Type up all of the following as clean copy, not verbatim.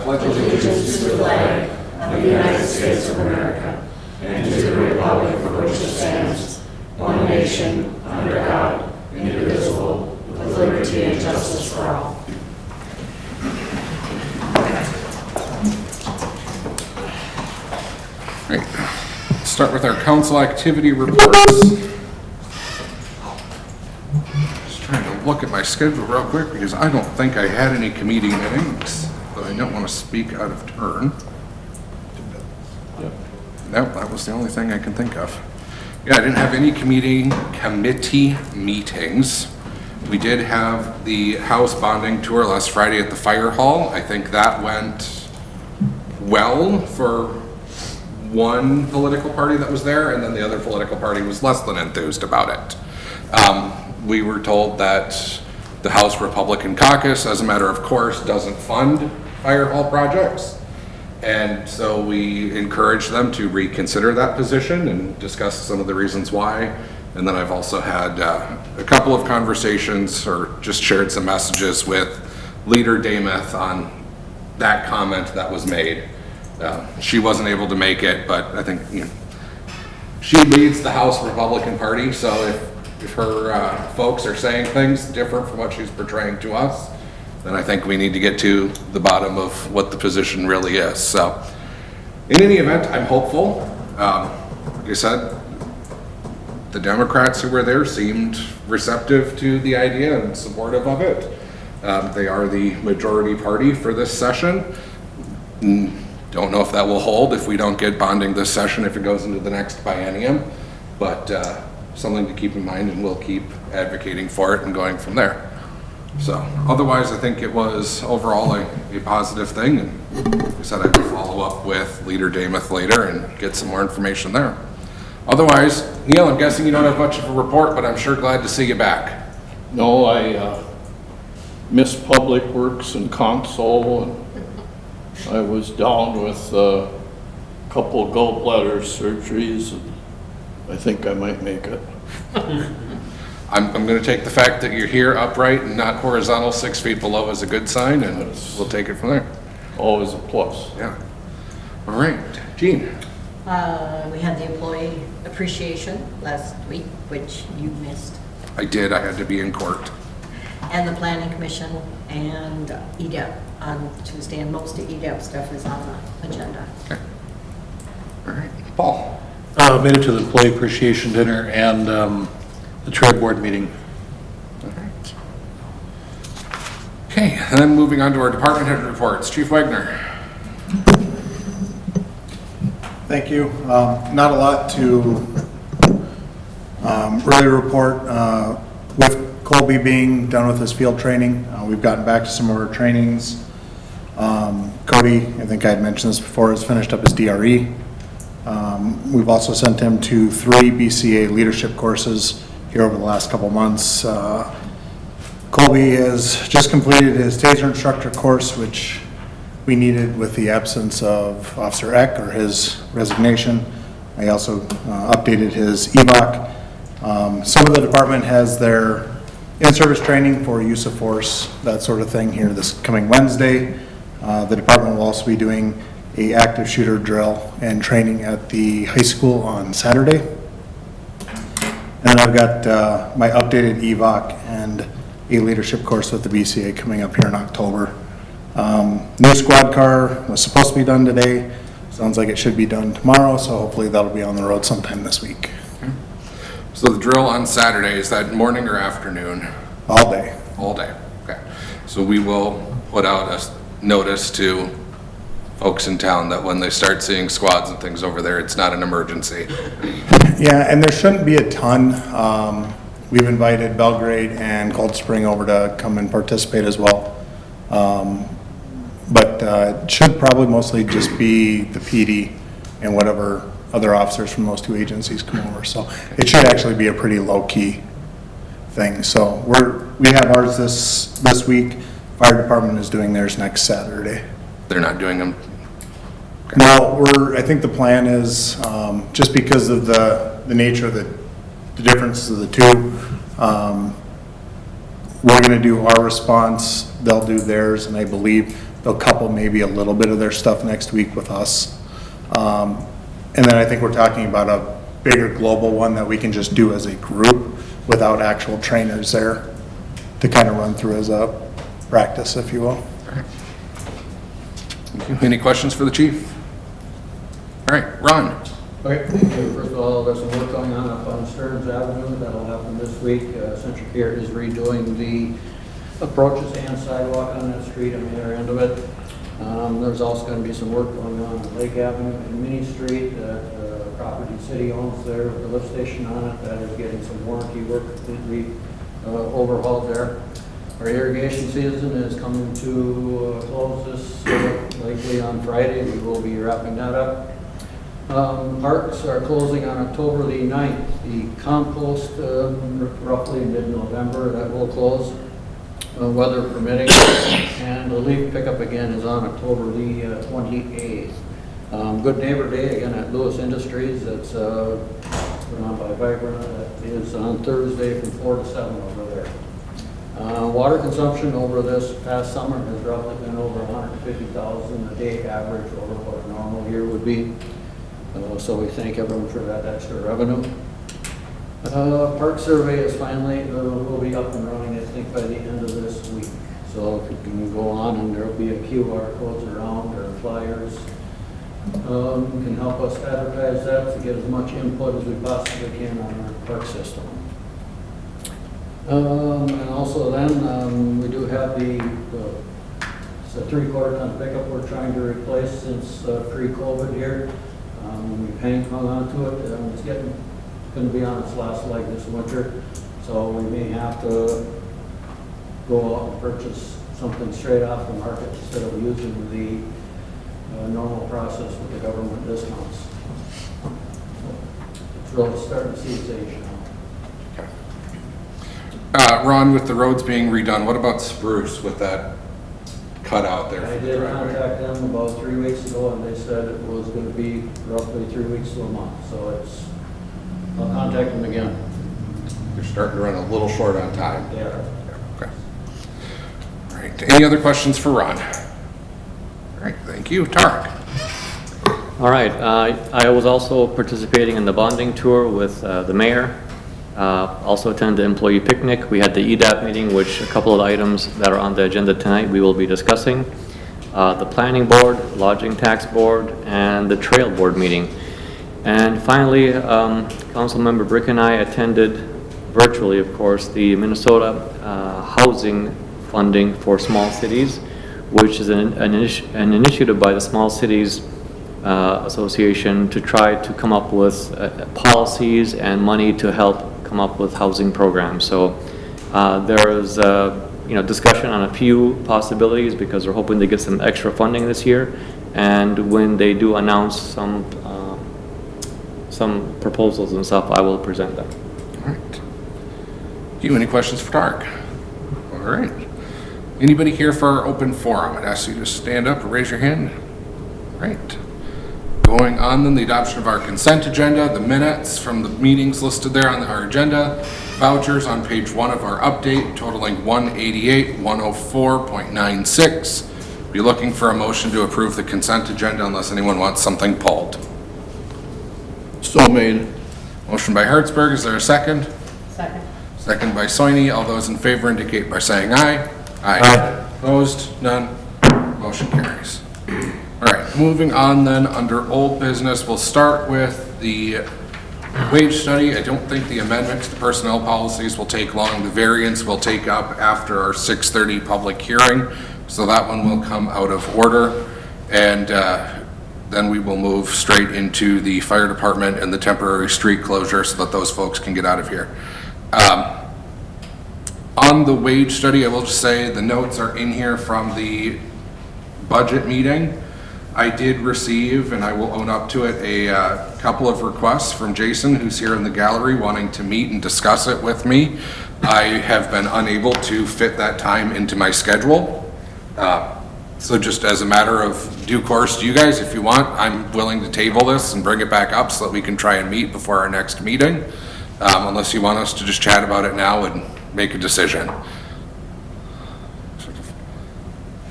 pledge allegiance to the flag of the United States of America and to the republic for which it stands, one nation, under God, indivisible, with liberty and justice for all. Great. Start with our council activity reports. Just trying to look at my schedule real quick because I don't think I had any committee meetings, but I don't want to speak out of turn. Nope, that was the only thing I can think of. Yeah, I didn't have any committee meetings. We did have the house bonding tour last Friday at the fire hall. I think that went well for one political party that was there, and then the other political party was less than enthused about it. We were told that the House Republican caucus, as a matter of course, doesn't fund fire hall projects. And so we encouraged them to reconsider that position and discuss some of the reasons why. And then I've also had a couple of conversations or just shared some messages with Leader Dameth on that comment that was made. She wasn't able to make it, but I think she leads the House Republican Party, so if her folks are saying things different from what she's portraying to us, then I think we need to get to the bottom of what the position really is. So in any event, I'm hopeful. Like I said, the Democrats who were there seemed receptive to the idea and supportive of it. They are the majority party for this session. Don't know if that will hold if we don't get bonding this session, if it goes into the next biennium, but something to keep in mind, and we'll keep advocating for it and going from there. So otherwise, I think it was overall a positive thing, and like I said, I will follow up with Leader Dameth later and get some more information there. Otherwise, Neil, I'm guessing you don't have much of a report, but I'm sure glad to see you back. No, I missed Public Works and Console, and I was down with a couple of gallbladder surgeries, and I think I might make it. I'm going to take the fact that you're here upright and not horizontal 6 feet below as a good sign, and we'll take it from there. Always a plus. Yeah. All right, Jean. We had the employee appreciation last week, which you missed, I did. I had to be in court. and the planning commission and EDEP on Tuesday, and most of EDEP stuff is on the agenda. Okay. All right, Paul. Made it to the employee appreciation dinner and the chair board meeting. All right. Okay, and then moving on to our department head reports. Chief Wagner. Thank you. Not a lot to really report. With Colby being done with his field training, we've gotten back to some of our trainings. Cody, I think I had mentioned this before, has finished up his DRE. We've also sent him to 3 BCA leadership courses here over the last couple months. Colby has just completed his taser instructor course, which we needed with the absence of Officer Eck or his resignation. I also updated his EVOC. Some of the department has their in-service training for use of force, that sort of thing here this coming Wednesday. The department will also be doing a active shooter drill and training at the high school on Saturday. And I've got my updated EVOC and a leadership course with the BCA coming up here in October. New squad car was supposed to be done today. Sounds like it should be done tomorrow, so hopefully that'll be on the road sometime this week. So the drill on Saturday, is that morning or afternoon? All day. All day. Okay. So we will put out a notice to folks in town that when they start seeing squads and things over there, it's not an emergency. Yeah, and there shouldn't be a ton. We've invited Belgrade and Cold Spring over to come and participate as well. But it should probably mostly just be the PD and whatever other officers from those 2 agencies come over. So it should actually be a pretty low-key thing. So we have ours this week. Fire department is doing theirs next Saturday. They're not doing them. No, I think the plan is, just because of the nature of the differences of the two, we're gonna do our response, they'll do theirs, and I believe They'll couple maybe a little bit of their stuff next week with us. And then I think we're talking about a bigger global one that we can just do as a group without actual trainers there to kind of run through as a practice, if you will. Thank you. Any questions for the chief? All right, Ron. Okay, thank you. First of all, there's some work going on up on Stearns Avenue. That'll happen this week. Central Care is redoing the approaches and sidewalk on that street on the other end of it. There's also going to be some work going on Lake Avenue and Mini Street. Property city owns there with the lift station on it. That is getting some warranty work completely overhauled there. Our irrigation season is coming to close this likely on Friday. We will be wrapping that up. Parks are closing on October the 9th. The compost, roughly mid-November, that will close, weather permitting. And the leaf pickup again is on October the 28th. Good Neighbor Day again at Lewis Industries. That's put on by Vibrant. That is on Thursday from 4 to 7 over there. Water consumption over this past summer has roughly been over 150,000 a day average over what a normal year would be. So we thank everyone for that extra revenue. Park survey is finally, will be up and running, I think, by the end of this week. So if you can go on and there'll be a QR codes around or flyers. You can help us advertise that to get as much input as we possibly can on our park system. And also then, we do have it's a 3/4 ton pickup we're trying to replace since pre-COVID here. We hung on to it, it's going to be on its last leg this winter, so we may have to go out and purchase something straight off the market instead of using the normal process with the government discounts. It's really starting to see its age now. Ron, with the roads being redone, what about Spruce with that cut out there? I did contact them about 3 weeks ago, and they said it was going to be roughly 3 weeks to a month, so I'll contact them again. You're starting to run a little short on time. Yeah. Okay. All right, any other questions for Ron? All right, thank you. Tarek. All right, I was also participating in the bonding tour with the mayor. Also attended the employee picnic. We had the EDAP meeting, which a couple of items that are on the agenda tonight we will be discussing. The planning board, lodging tax board, and the trail board meeting. And finally, Councilmember Brick and I attended virtually, of course, the Minnesota housing funding for small cities, which is an initiative by the Small Cities Association to try to come up with policies and money to help come up with housing programs. So there is discussion on a few possibilities because we're hoping to get some extra funding this year. And when they do announce some proposals and stuff, I will present them. All right. Do you have any questions for Tarek? All right. Anybody here for our open forum? I'd ask you to stand up or raise your hand. All right. Going on then, the adoption of our consent agenda, the minutes from the meetings listed there on our agenda, vouchers on page 1 of our update totaling $188,104.96. Be looking for a motion to approve the consent agenda unless anyone wants something pulled. So made. Motion by Hertzberg, is there a second? Second. Second by Soini. All those in favor indicate by saying aye. Aye. Opposed? None. Motion carries. All right, moving on then, under old business, we'll start with the wage study. I don't think the amendment to the personnel policies will take long. The variance will take up after our 6:30 public hearing, so that one will come out of order. And then we will move straight into the fire department and the temporary street closure so that those folks can get out of here. On the wage study, I will just say the notes are in here from the budget meeting. I did receive, and I will own up to it, a couple of requests from Jason, who's here in the gallery, wanting to meet and discuss it with me. I have been unable to fit that time into my schedule. So just as a matter of due course to you guys, if you want, I'm willing to table this and bring it back up so that we can try and meet before our next meeting. Unless you want us to just chat about it now and make a decision.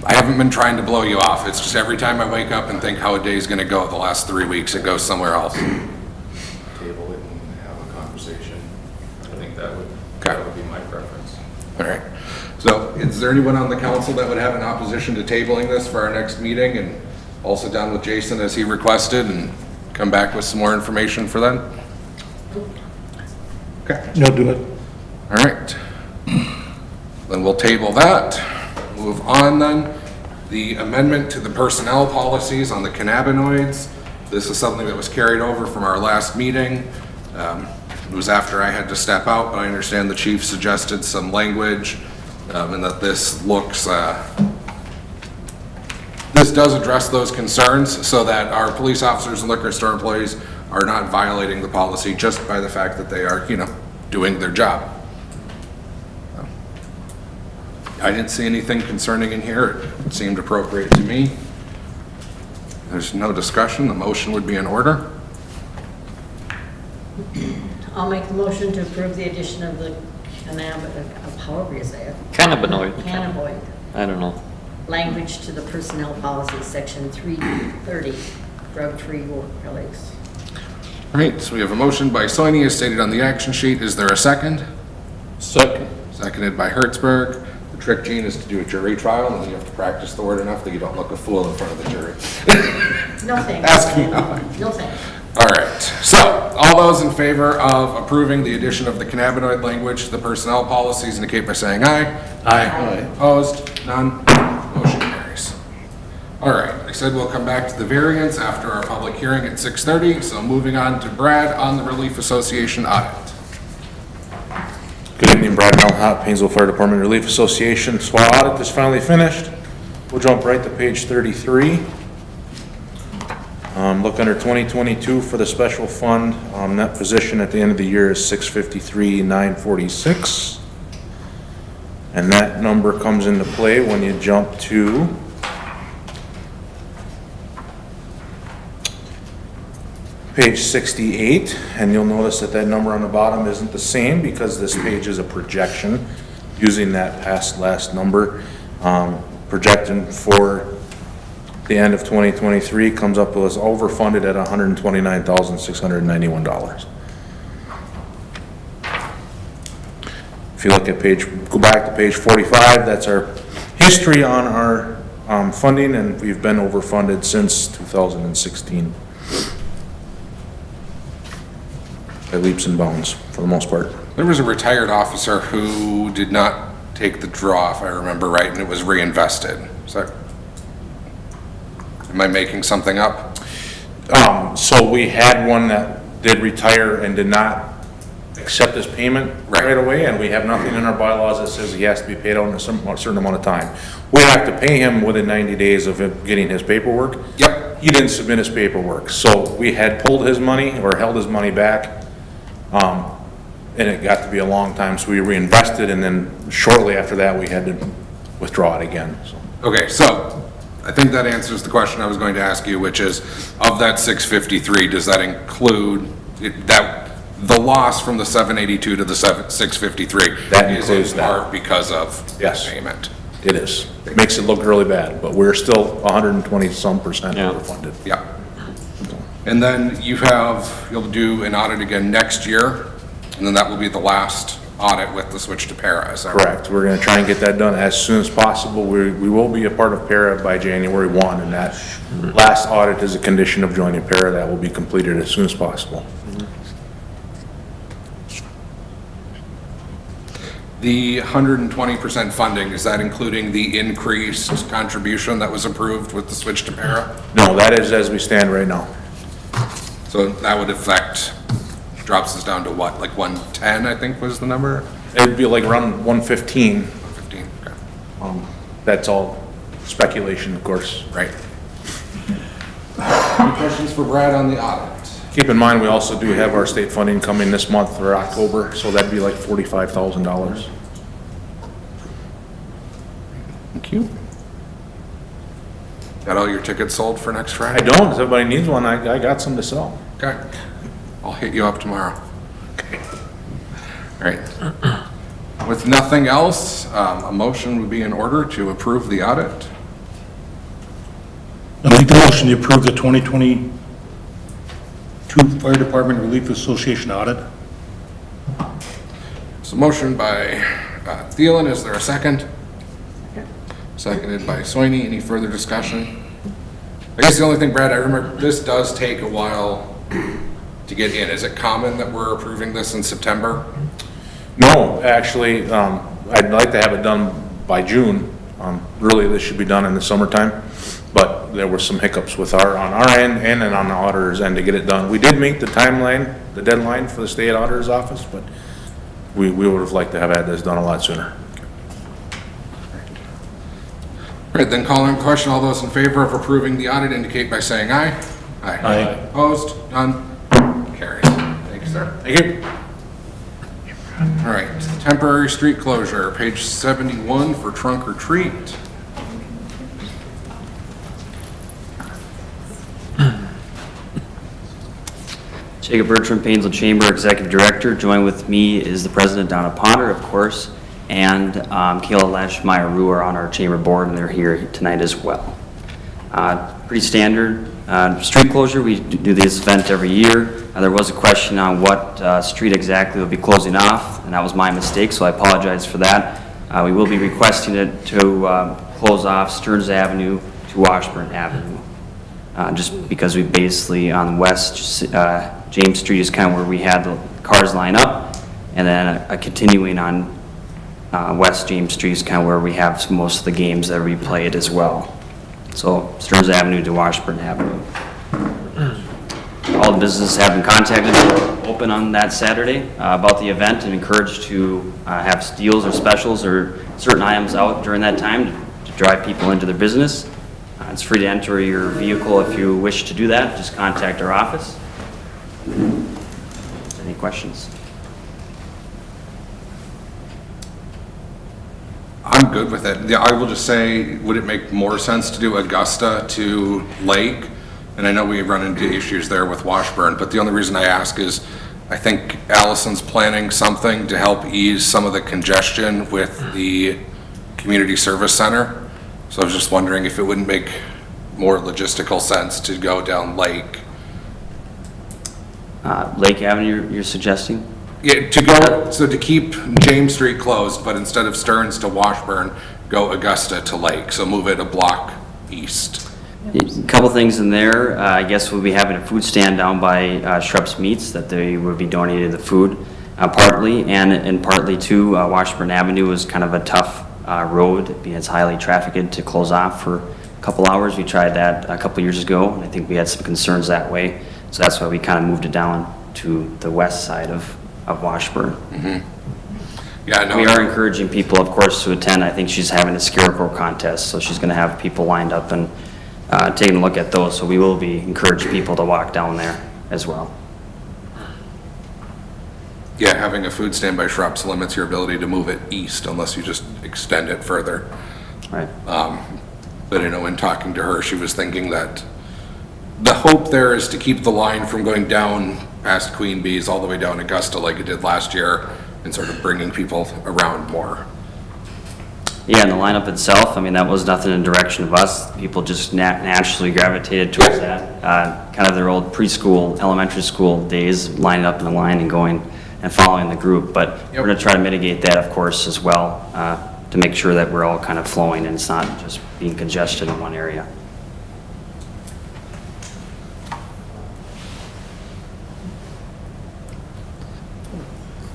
I haven't been trying to blow you off. It's just every time I wake up and think how a day's gonna go, the last 3 weeks, it goes somewhere else. Table it and have a conversation. I think that would be my preference. All right. So is there anyone on the council that would have an opposition to tabling this for our next meeting? And I'll sit down with Jason as he requested and come back with some more information for then? Okay. No, do it. All right. Then we'll table that. Move on then. The amendment to the personnel policies on the cannabinoids. This is something that was carried over from our last meeting. It was after I had to step out, but I understand the chief suggested some language, and that this looks, this does address those concerns so that our police officers and liquor store employees are not violating the policy just by the fact that they are, doing their job. I didn't see anything concerning in here. It seemed appropriate to me. There's no discussion. The motion would be in order. I'll make the motion to approve the addition of the however you say it. Cannabinoid. Cannabinoid I don't know. language to the personnel policy, section 330, drug-free workplace. All right, so we have a motion by Soini as stated on the action sheet. Is there a second? Second. Seconded by Hertzberg. The trick, Gene, is to do a jury trial, and then you have to practice the word enough that you don't look a fool in front of the jury. No thanks. Ask me how. No thanks. All right, so all those in favor of approving the addition of the cannabinoid language to the personnel policies indicate by saying aye. Aye. Opposed? None? Motion carries. All right, I said we'll come back to the variance after our public hearing at 6:30, so moving on to Brad on the Relief Association audit. Good evening, Brad Melhott, Painesville Fire Department Relief Association. So our audit is finally finished. We'll jump right to page 33. Look under 2022 for the special fund. Net position at the end of the year is $653,946. And that number comes into play when you jump to page 68, and you'll notice that that number on the bottom isn't the same because this page is a projection using that past last number. Projecting for the end of 2023 comes up with us overfunded at $129,691. If you look at go back to page 45, that's our history on our funding, and we've been overfunded since 2016. By leaps and bounds, for the most part. There was a retired officer who did not take the draw, if I remember right, and it was reinvested. Am I making something up? So we had one that did retire and did not accept his payment right away, and we have nothing in our bylaws that says he has to be paid out in a certain amount of time. We have to pay him within 90 days of him getting his paperwork. Yep. He didn't submit his paperwork, so we had pulled his money or held his money back. And it got to be a long time, so we reinvested, and then shortly after that, we had to withdraw it again, so. Okay, so I think that answers the question I was going to ask you, which is, of that 653, does that include that the loss from the 782 to the 653? That is includes in that. part because of Yes. payment? It is. It makes it look really bad, but we're still 120-some% Yeah. overfunded. Yeah. And then you'll do an audit again next year, and then that will be the last audit with the switch to para, is that right? Correct. We're gonna try and get that done as soon as possible. We will be a part of para by January 1, and that last audit is a condition of joining para. That will be completed as soon as possible. The 120% funding, is that including the increased contribution that was approved with the switch to para? No, that is as we stand right now. So that would drops us down to what, like 110, I think was the number? It'd be like around 115. 15, okay, That's all speculation, of course. right. Any questions for Brad on the audit? Keep in mind, we also do have our state funding coming this month or October, so that'd be like $45,000. Thank you. Got all your tickets sold for next I Friday? don't. If everybody needs one, I got some to sell. Okay. I'll hit you up tomorrow. Okay. All right. With nothing else, a motion would be in order to approve the audit. I make the motion to approve the 2022 Fire Department Relief Association audit. So motion by Thielen, is there a second? Seconded by Soini. Any further discussion? I guess the only thing, Brad, I remember this does take a while to get in. Is it common that we're approving this in September? No, actually, I'd like to have it done by June. Really, this should be done in the summertime, but there were some hiccups with on our end and then on the auditor's end to get it done. We did meet the timeline, the deadline for the state auditor's office, but we would have liked to have had this done a lot sooner. Right, then calling question, all those in favor of approving the audit indicate by saying aye. Aye. Opposed? None? Carries. Thank you, sir. Thank you. All right, temporary street closure, page 71 for trunk or treat. Jacob Bertram, Painesville Chamber Executive Director. Joined with me is the President, Donna Ponder, of course, and Kayla Lashmeyer, who are on our chamber board, and they're here tonight as well. Pretty standard street closure. We do this event every year. There was a question on what street exactly will be closing off, and that was my mistake, so I apologize for that. We will be requesting it to close off Stearns Avenue to Washburn Avenue. Just because we basically, on West James Street is kind of where we had the cars line up, and then continuing on West James Street is kind of where we have most of the games that we played as well. So Stearns Avenue to Washburn Avenue. All the businesses have been contacted, open on that Saturday about the event, and encouraged to have deals or specials or certain items out during that time to drive people into their business. It's free to enter your vehicle if you wish to do that. Just contact our office. Any questions? I'm good with it. Yeah, I will just say, would it make more sense to do Augusta to Lake? And I know we run into issues there with Washburn, but the only reason I ask is I think Allison's planning something to help ease some of the congestion with the community service center. So I was just wondering if it wouldn't make more logistical sense to go down Lake. Lake Avenue, you're suggesting? Yeah, to go, so to keep James Street closed, but instead of Stearns to Washburn, go Augusta to Lake, so move it a block east. A couple things in there. I guess we'll be having a food stand down by Shrubs Meats that they will be donating the food partly, and partly too, Washburn Avenue is kind of a tough road, being it's highly trafficked, to close off for a couple hours. We tried that a couple years ago, and I think we had some concerns that way. So that's why we kind of moved it down to the west side of Washburn. Yeah, I know. We are encouraging people, of course, to attend. I think she's having a scarecrow contest, so she's going to have people lined up and taking a look at those. So we will be encouraging people to walk down there as well. Yeah, having a food stand by Shrubs limits your ability to move it east unless you just extend it further. Right. But I know in talking to her, she was thinking that the hope there is to keep the line from going down past Queen Bee's all the way down Augusta like it did last year, and sort of bringing people around more. Yeah, and the lineup itself, I mean, that was nothing in the direction of us. People just naturally gravitated towards that. Kind of their old preschool, elementary school days, lining up in the line and going and following the group. But we're going to try to mitigate that, of course, as well, to make sure that we're all kind of flowing and it's not just being congested in one area.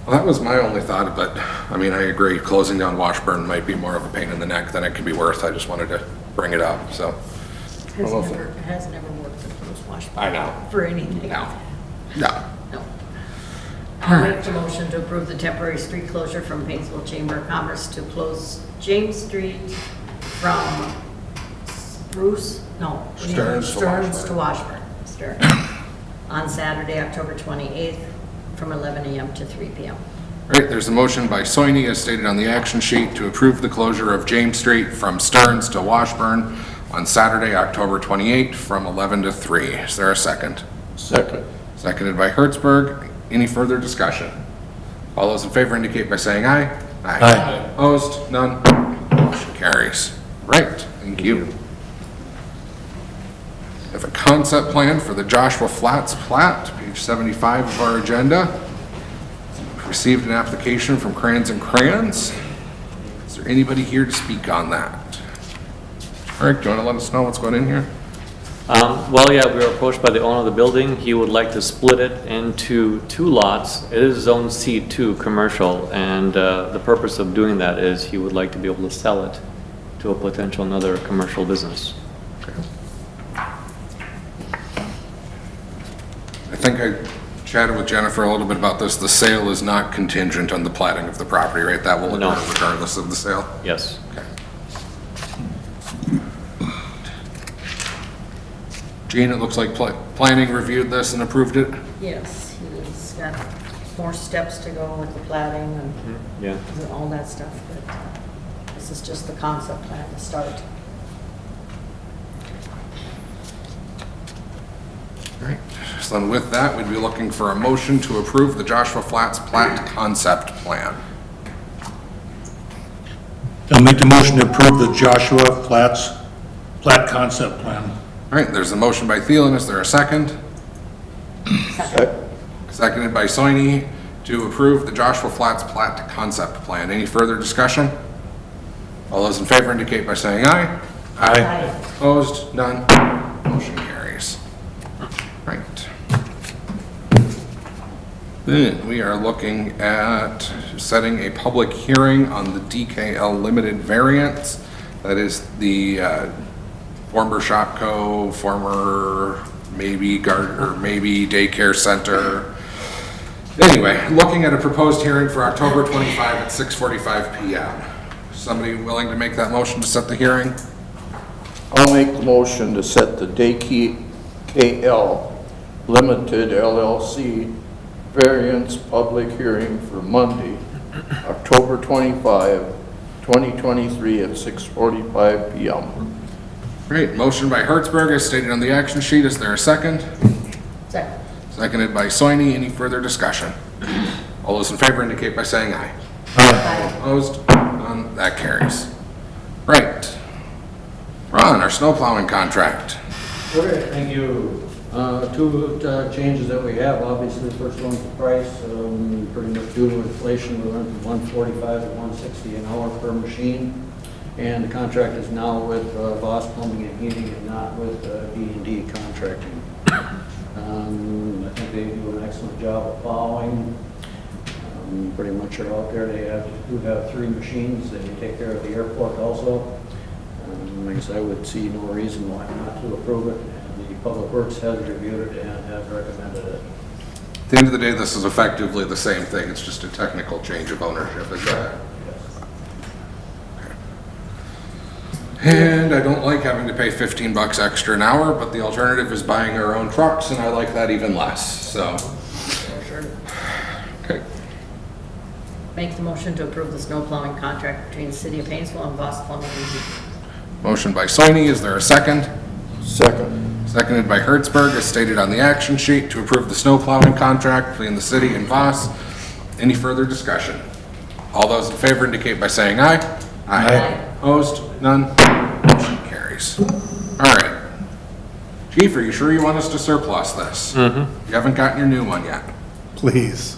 Well, that was my only thought, but I mean, I agree, closing down Washburn might be more of a pain in the neck than it could be worth. I just wanted to bring it up, so. Has never worked to close Washburn. I know. For anything. No. No. I'll make the motion to approve the temporary street closure from Painesville Chamber of Commerce to close James Street from Spruce, no. Stearns to Stearns to Washburn. Stearns. On Saturday, October 28th, from 11 a.m. to 3 p.m. All right, there's a motion by Soini, as stated on the action sheet, to approve the closure of James Street from Stearns to Washburn on Saturday, October 28th, from 11 to 3. Is there a second? Second. Seconded by Hertzberg. Any further discussion? All those in favor indicate by saying aye. Aye. Opposed? None? Motion carries. Right, thank you. We have a concept plan for the Joshua Flats plat, page 75 of our agenda. Received an application from Crayons and Crayons. Is there anybody here to speak on that? Eric, do you want to let us know what's going in here? Well, yeah, we were approached by the owner of the building. He would like to split it into 2 lots. It is zone C2 commercial, and the purpose of doing that is he would like to be able to sell it to a potential another commercial business. I think I chatted with Jennifer a little bit about this. The sale is not contingent on the platting of the property, right? That will No. occur regardless of the sale? Yes. Okay. Gene, it looks like planning reviewed this and approved it? Yes, he's got more steps to go with the plating Yeah. and all that stuff, but this is just the concept plan to start. Right. So then with that, we'd be looking for a motion to approve the Joshua Flats plat concept plan. I'll make the motion to approve the Joshua Flats plat concept plan. All right, there's a motion by Thielen. Is there a second? Seconded by Soini to approve the Joshua Flats plat concept plan. Any further discussion? All those in favor indicate by saying aye. Aye. Opposed? None? Motion carries. Right. Then we are looking at setting a public hearing on the DKL limited variance. That is the former Shopco, former maybe garden, or maybe daycare center. Anyway, looking at a proposed hearing for October 25 at 6:45 PM. Somebody willing to make that motion to set the hearing? I'll make the motion to set the DKL Limited LLC variance public hearing for Monday, October 25, 2023 at 6:45 PM. Great, motion by Hertzberg as stated on the action sheet. Is there a second? Second. Seconded by Soini. Any further discussion? All those in favor indicate by saying aye. Aye. Opposed? None. That carries. Right. Ron, our snow plowing contract. Okay, thank you. Two changes that we have, obviously, first one's the price, pretty much due to inflation, we went from 145 to 160 an hour per machine. And the contract is now with Voss Plumbing and Heating and not with D&D Contracting. I think they do an excellent job of plowing. Pretty much are out there. They do have 3 machines. They take care of the airport also. I guess I would see no reason why not to approve it. And the Public Works has reviewed it and has recommended it. At the end of the day, this is effectively the same thing. It's just a technical change of ownership. Is that? And I don't like having to pay 15 bucks extra an hour, but the alternative is buying our own trucks, and I like that even less, so. Okay. Make the motion to approve the snow plowing contract between the City of Painesville and Voss Plumbing and Heating. Motion by Soini. Is there a second? Second. Seconded by Hertzberg, as stated on the action sheet, to approve the snow plowing contract between the city and Voss. Any further discussion? All those in favor indicate by saying aye. Aye. Opposed? None? Motion carries. All right. Chief, are you sure you want us to surplus this? You haven't gotten your new one yet. Please.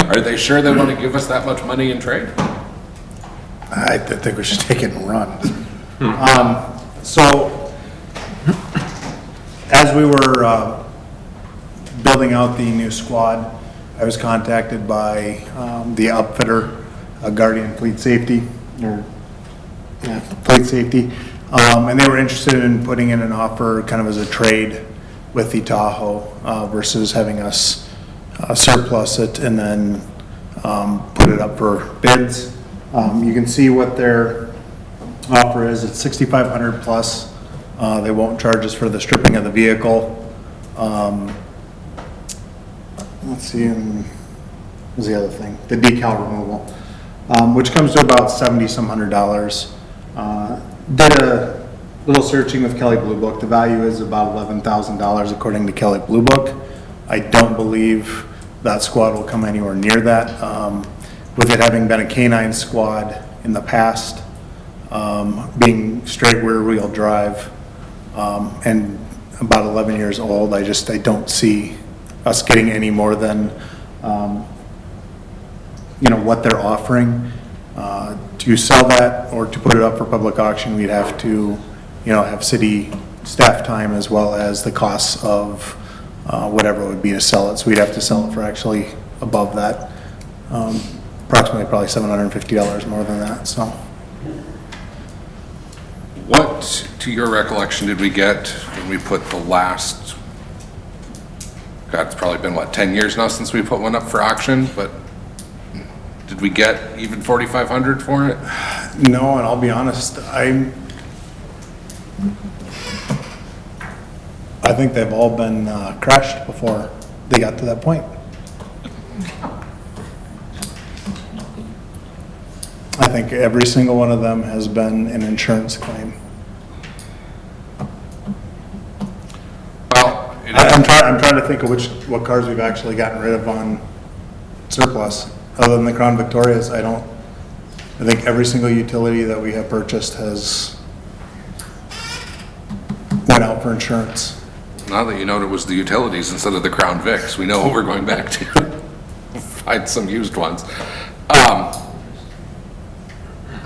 Are they sure they want to give us that much money in trade? I think we should take it and run. So, as we were building out the new squad, I was contacted by the upfitter, Guardian Fleet Safety, Fleet Safety, and they were interested in putting in an offer kind of as a trade with the Tahoe versus having us surplus it and then put it up for bids. You can see what their offer is. It's $6,500 plus. They won't charge us for the stripping of the vehicle. Let's see, and what was the other thing? The decal removal, which comes to about $70-some hundred. Did a little searching with Kelly Blue Book. The value is about $11,000 according to Kelly Blue Book. I don't believe that squad will come anywhere near that. With it having been a canine squad in the past, being straight rear wheel drive, and about 11 years old, I don't see us getting any more than, what they're offering. To sell that or to put it up for public auction, we'd have to, have city staff time as well as the costs of, whatever it would be to sell it. So we'd have to sell it for actually above that, approximately probably $750 more than that, so. What, to your recollection, did we get when we put the last, God, it's probably been, 10 years now since we put one up for auction, but did we get even 4,500 for it? No, and I'll be honest, I think they've all been crashed before they got to that point. I think every single one of them has been an insurance claim. Well, I'm trying to think of what cars we've actually gotten rid of on surplus. Other than the Crown Victorias, I think every single utility that we have purchased has went out for insurance. now that you know it was the utilities instead of the Crown Vics, we know what we're going back to. Find some used ones.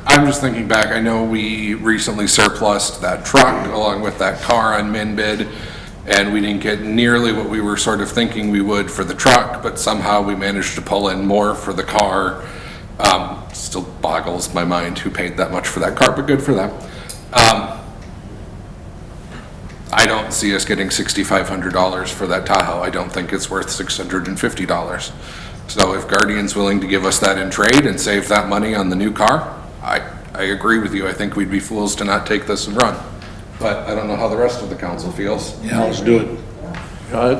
I'm just thinking back, I know we recently surplused that truck along with that car on min bid, and we didn't get nearly what we were sort of thinking we would for the truck, but somehow we managed to pull in more for the car. Still boggles my mind who paid that much for that car, but good for them. I don't see us getting $6,500 for that Tahoe. I don't think it's worth $650. So if Guardian's willing to give us that in trade and save that money on the new car, I agree with you. I think we'd be fools to not take this and run. But I don't know how the rest of the council feels. Yeah, let's do it.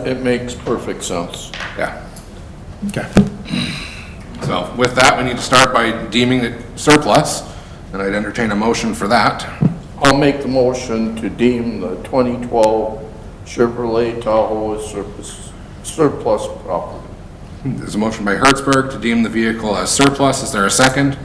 It makes perfect sense. Yeah. Okay. So with that, we need to start by deeming it surplus, and I'd entertain a motion for that. I'll make the motion to deem the 2012 Chevrolet Tahoe as surplus property. There's a motion by Hertzberg to deem the vehicle as surplus. Is there a second?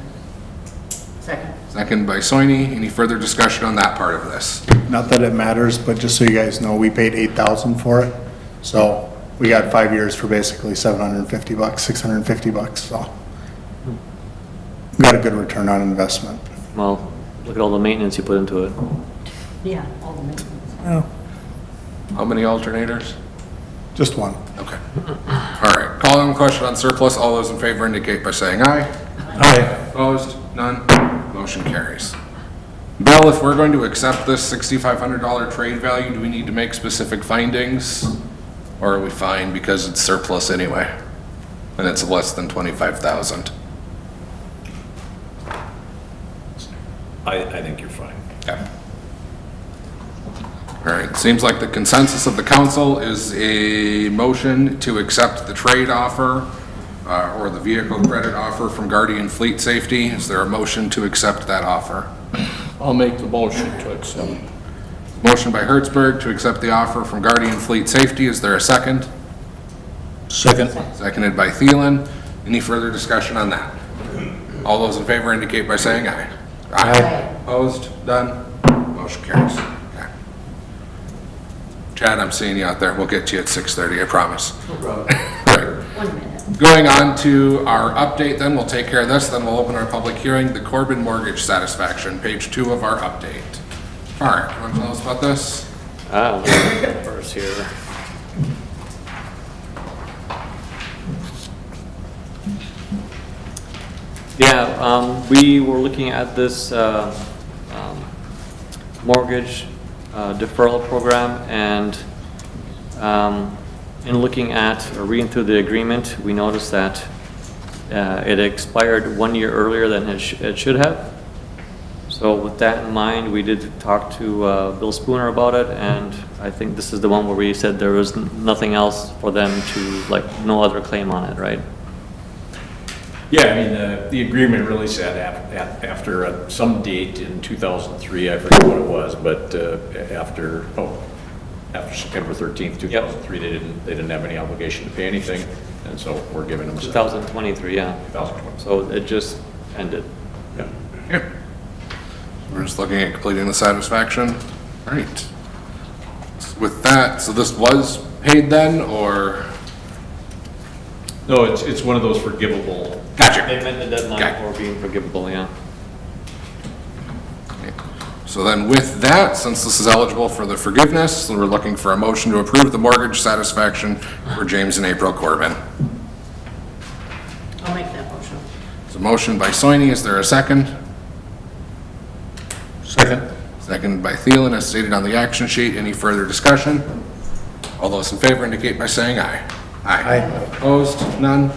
Second. Second by Soini. Any further discussion on that part of this? Not that it matters, but just so you guys know, we paid $8,000 for it. So we got 5 years for basically $750, $650, so. Got a good return on investment. Well, look at all the maintenance you put into it. Yeah, all the maintenance. Well, How many alternators? just one. Okay. All right. Calling the question on surplus. All those in favor indicate by saying aye. Aye. Opposed? None? Motion carries. Bill, if we're going to accept this $6,500 trade value, do we need to make specific findings? Or are we fine because it's surplus anyway? And it's less than 25,000? I think you're fine. Okay. All right, seems like the consensus of the council is a motion to accept the trade offer or the vehicle credit offer from Guardian Fleet Safety. Is there a motion to accept that offer? I'll make the motion to accept. Motion by Hertzberg to accept the offer from Guardian Fleet Safety. Is there a second? Second. Seconded by Thielen. Any further discussion on that? All those in favor indicate by saying aye. Aye. Opposed? Done? Motion carries. Okay. Chad, I'm seeing you out there. We'll get to you at 6:30, I promise. No problem. Right. 1 minute. Going on to our update then, we'll take care of this, then we'll open our public hearing, the Corbin mortgage satisfaction, page 2 of our update. Mark, you want to tell us about this? First here. Yeah, we were looking at this mortgage deferral program, and in looking at or reading through the agreement, we noticed that it expired 1 year earlier than it should have. So with that in mind, we did talk to Bill Spooner about it, and I think this is the one where we said there was nothing else for them to, like, no other claim on it, right? Yeah, I mean, the agreement really said after some date in 2003, I forget what it was, but after September 13th, 2003, they didn't have any obligation to pay anything, and so we're giving them. 2023, yeah. 2020. So it just ended. Yeah. Yeah. just looking at completing the satisfaction. All right. With that, so this was paid then, or? No, it's one of those forgivable. Gotcha. They met the deadline Okay. for being forgivable, yeah. So then with that, since this is eligible for the forgiveness, we're looking for a motion to approve the mortgage satisfaction for James and April Corbin. I'll make that motion. So motion by Soini, is there a second? Second. Second by Thielen, as stated on the action sheet. Any further discussion? All those in favor indicate by saying aye. Aye. Opposed? None?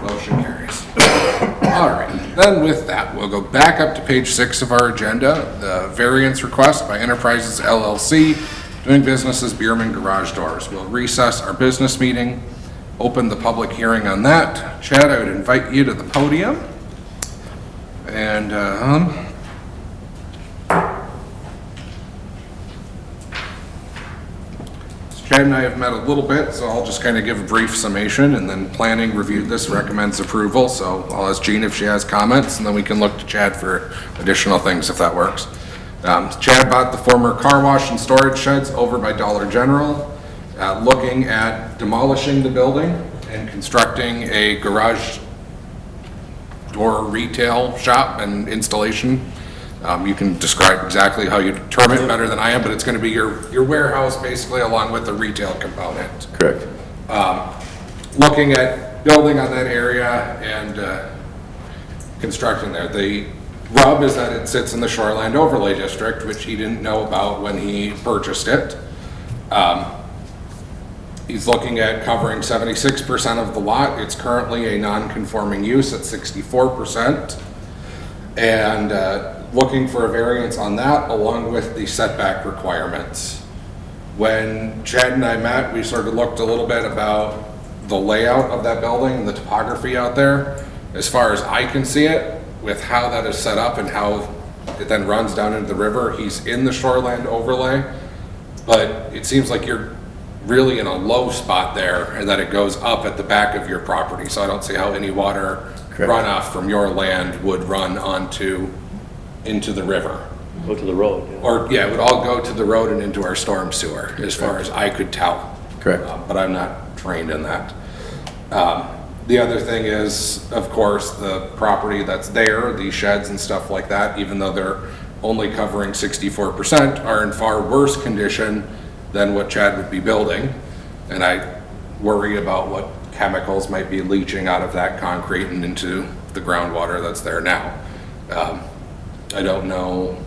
Motion carries. All right, then with that, we'll go back up to page 6 of our agenda, the variance request by Enterprises LLC, doing business as Bierman Garage Doors. We'll recess our business meeting, open the public hearing on that. Chad, I would invite you to the podium. And, Chad and I have met a little bit, so I'll just kind of give a brief summation, and then planning reviewed this, recommends approval, so I'll ask Jean if she has comments, and then we can look to Chad for additional things if that works. Chad bought the former car wash and storage sheds over by Dollar General, looking at demolishing the building and constructing a garage door retail shop and installation. You can describe exactly how you term it better than I am, but it's going to be your warehouse basically along with the retail component. Correct. Looking at building on that area and constructing there. The rub is that it sits in the Shoreland Overlay District, which he didn't know about when he purchased it. He's looking at covering 76% of the lot. It's currently a non-conforming use at 64%. And looking for a variance on that along with the setback requirements. When Chad and I met, we sort of looked a little bit about the layout of that building and the topography out there. As far as I can see it, with how that is set up and how it then runs down into the river, he's in the Shoreland Overlay, but it seems like you're really in a low spot there and that it goes up at the back of your property. So I don't see how any water runoff from your land would run into the river. Go to the road, yeah. Or, yeah, it would all go to the road and into our storm sewer, as far as I could tell. Correct. But I'm not trained in that. The other thing is, of course, the property that's there, the sheds and stuff like that, even though they're only covering 64%, are in far worse condition than what Chad would be building. And I worry about what chemicals might be leaching out of that concrete and into the groundwater that's there now. I don't know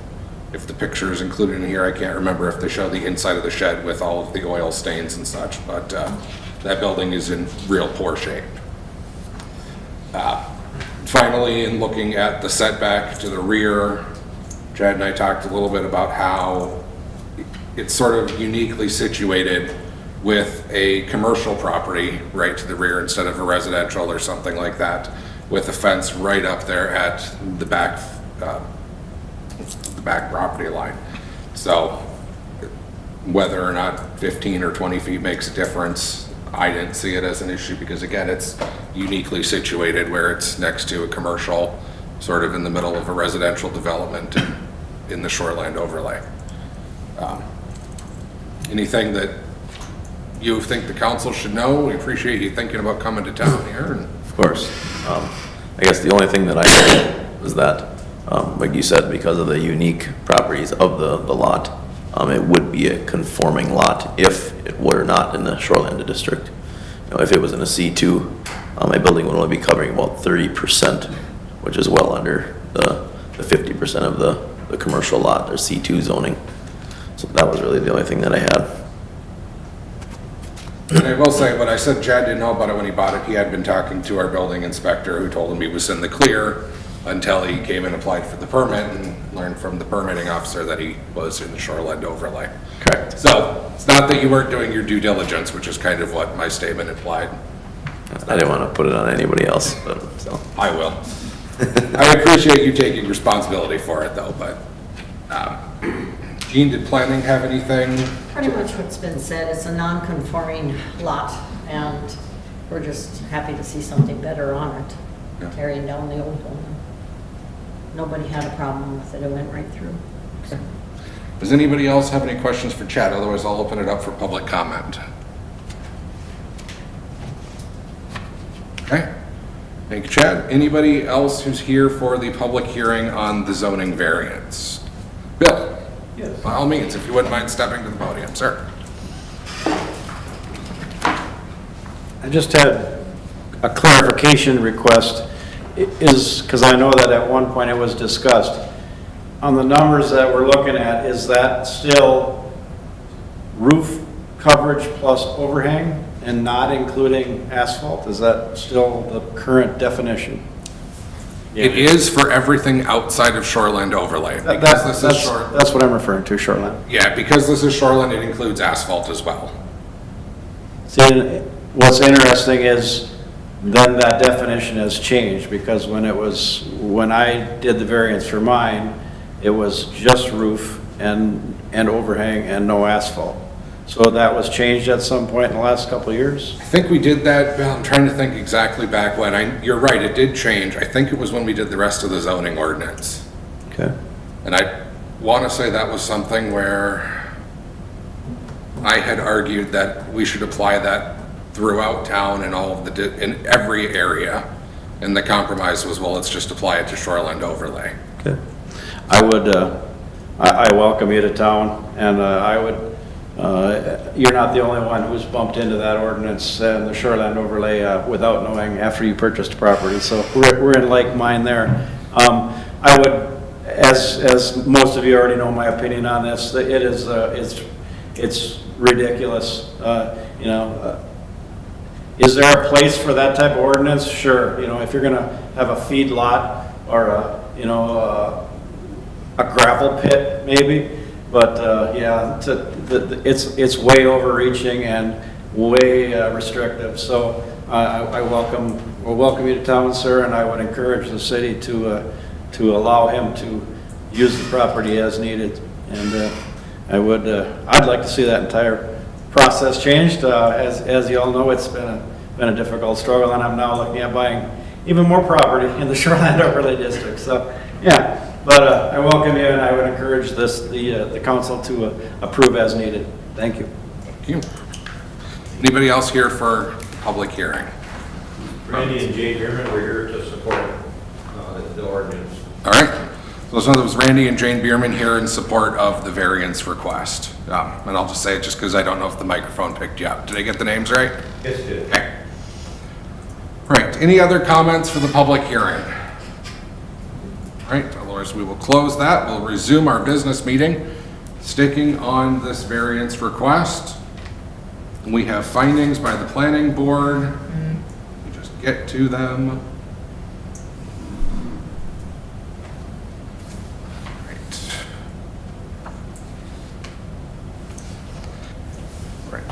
if the picture is included in here. I can't remember if they show the inside of the shed with all of the oil stains and such, but that building is in real poor shape. Finally, in looking at the setback to the rear, Chad and I talked a little bit about how it's sort of uniquely situated with a commercial property right to the rear instead of a residential or something like that, with a fence right up there at the back property line. So whether or not 15 or 20 feet makes a difference, I didn't see it as an issue because again, it's uniquely situated where it's next to a commercial, sort of in the middle of a residential development in the Shoreland Overlay. Anything that you think the council should know? We appreciate you thinking about coming to town here. Of course. I guess the only thing that I said was that, like you said, because of the unique properties of the lot, it would be a conforming lot if it were not in the Shoreland District. You know, if it was in a C2, my building would only be covering about 30%, which is well under the 50% of the commercial lot, or C2 zoning. So that was really the only thing that I had. And I will say, what I said, Chad didn't know about it when he bought it. He had been talking to our building inspector who told him he was in the clear until he came and applied for the permit and learned from the permitting officer that he was in the Shoreland Overlay. Correct. So it's not that you weren't doing your due diligence, which is kind of what my statement implied. I didn't want to put it on anybody else, but so. I will. I appreciate you taking responsibility for it though, but Jean, did planning have anything? Pretty much what's been said. It's a non-conforming lot, and we're just happy to see something better on it, Yeah. tearing down the old one. nobody had a problem with it. It went right through. Does anybody else have any questions for Chad? Otherwise, I'll open it up for public comment. Okay. Thank you, Chad. Anybody else who's here for the public hearing on the zoning variance? Bill? Yes. By all means, if you wouldn't mind stepping to the podium, sir. I just had a clarification request, because I know that at one point it was discussed. On the numbers that we're looking at, is that still roof coverage plus overhang and not including asphalt? Is that still the current definition? It is for everything outside of shoreland overlay. Because this is shore. That's what I'm referring to, shoreline. Yeah, because this is shoreland, it includes asphalt as well. See, what's interesting is then that definition has changed, because when I did the variance for mine, it was just roof and overhang and no asphalt. So that was changed at some point in the last couple of years? I think we did that, Bill, I'm trying to think exactly back when. You're right, it did change. I think it was when we did the rest of the zoning ordinance. Okay. And I want to say that was something where I had argued that we should apply that throughout town and all of in every area. And the compromise was, well, let's just apply it to shoreline overlay. Okay. I would, I welcome you to town, and I would, you're not the only one who's bumped into that ordinance and the shoreline overlay without knowing after you purchased the property, so we're in like mind there. I would, as most of you already know my opinion on this, it is, it's ridiculous, you know. Is there a place for that type of ordinance? Sure, you know, if you're gonna have a feed lot or a gravel pit, maybe, but yeah, it's way overreaching and way restrictive. So I welcome you to town, sir, and I would encourage the city to allow him to use the property as needed. And I'd like to see that entire process changed. As you all know, it's been a difficult struggle, and I'm now looking at buying even more property in the shoreline overlay district. So yeah. But I welcome you, and I would encourage the council to approve as needed. Thank you. Thank you. Anybody else here for public hearing? Randy and Jay Bierman were here to support the ordinance. All right. So there was Randy and Jane Bierman here in support of the variance request. And I'll just say it just because I don't know if the microphone picked you up. Did I get the names right? Yes, it did. Okay. Right. Any other comments for the public hearing? All right. Otherwise, we will close that. We'll resume our business meeting. Sticking on this variance request, we have findings by the planning board. Let me just get to them.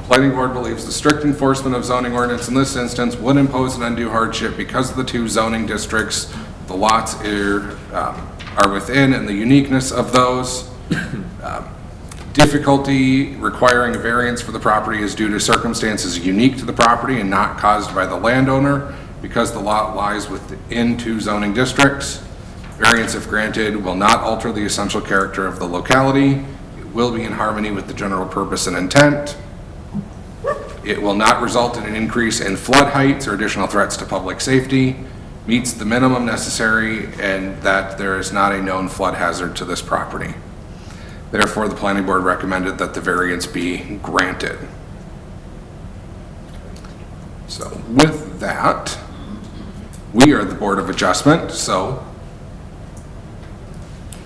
Planning board believes the strict enforcement of zoning ordinance in this instance would impose an undue hardship because of the two zoning districts the lots are within and the uniqueness of those. Difficulty requiring a variance for the property is due to circumstances unique to the property and not caused by the landowner because the lot lies within two zoning districts. Variance, if granted, will not alter the essential character of the locality. It will be in harmony with the general purpose and intent. It will not result in an increase in flood heights or additional threats to public safety, meets the minimum necessary, and that there is not a known flood hazard to this property. Therefore, the planning board recommended that the variance be granted. So with that, we are the Board of Adjustment, so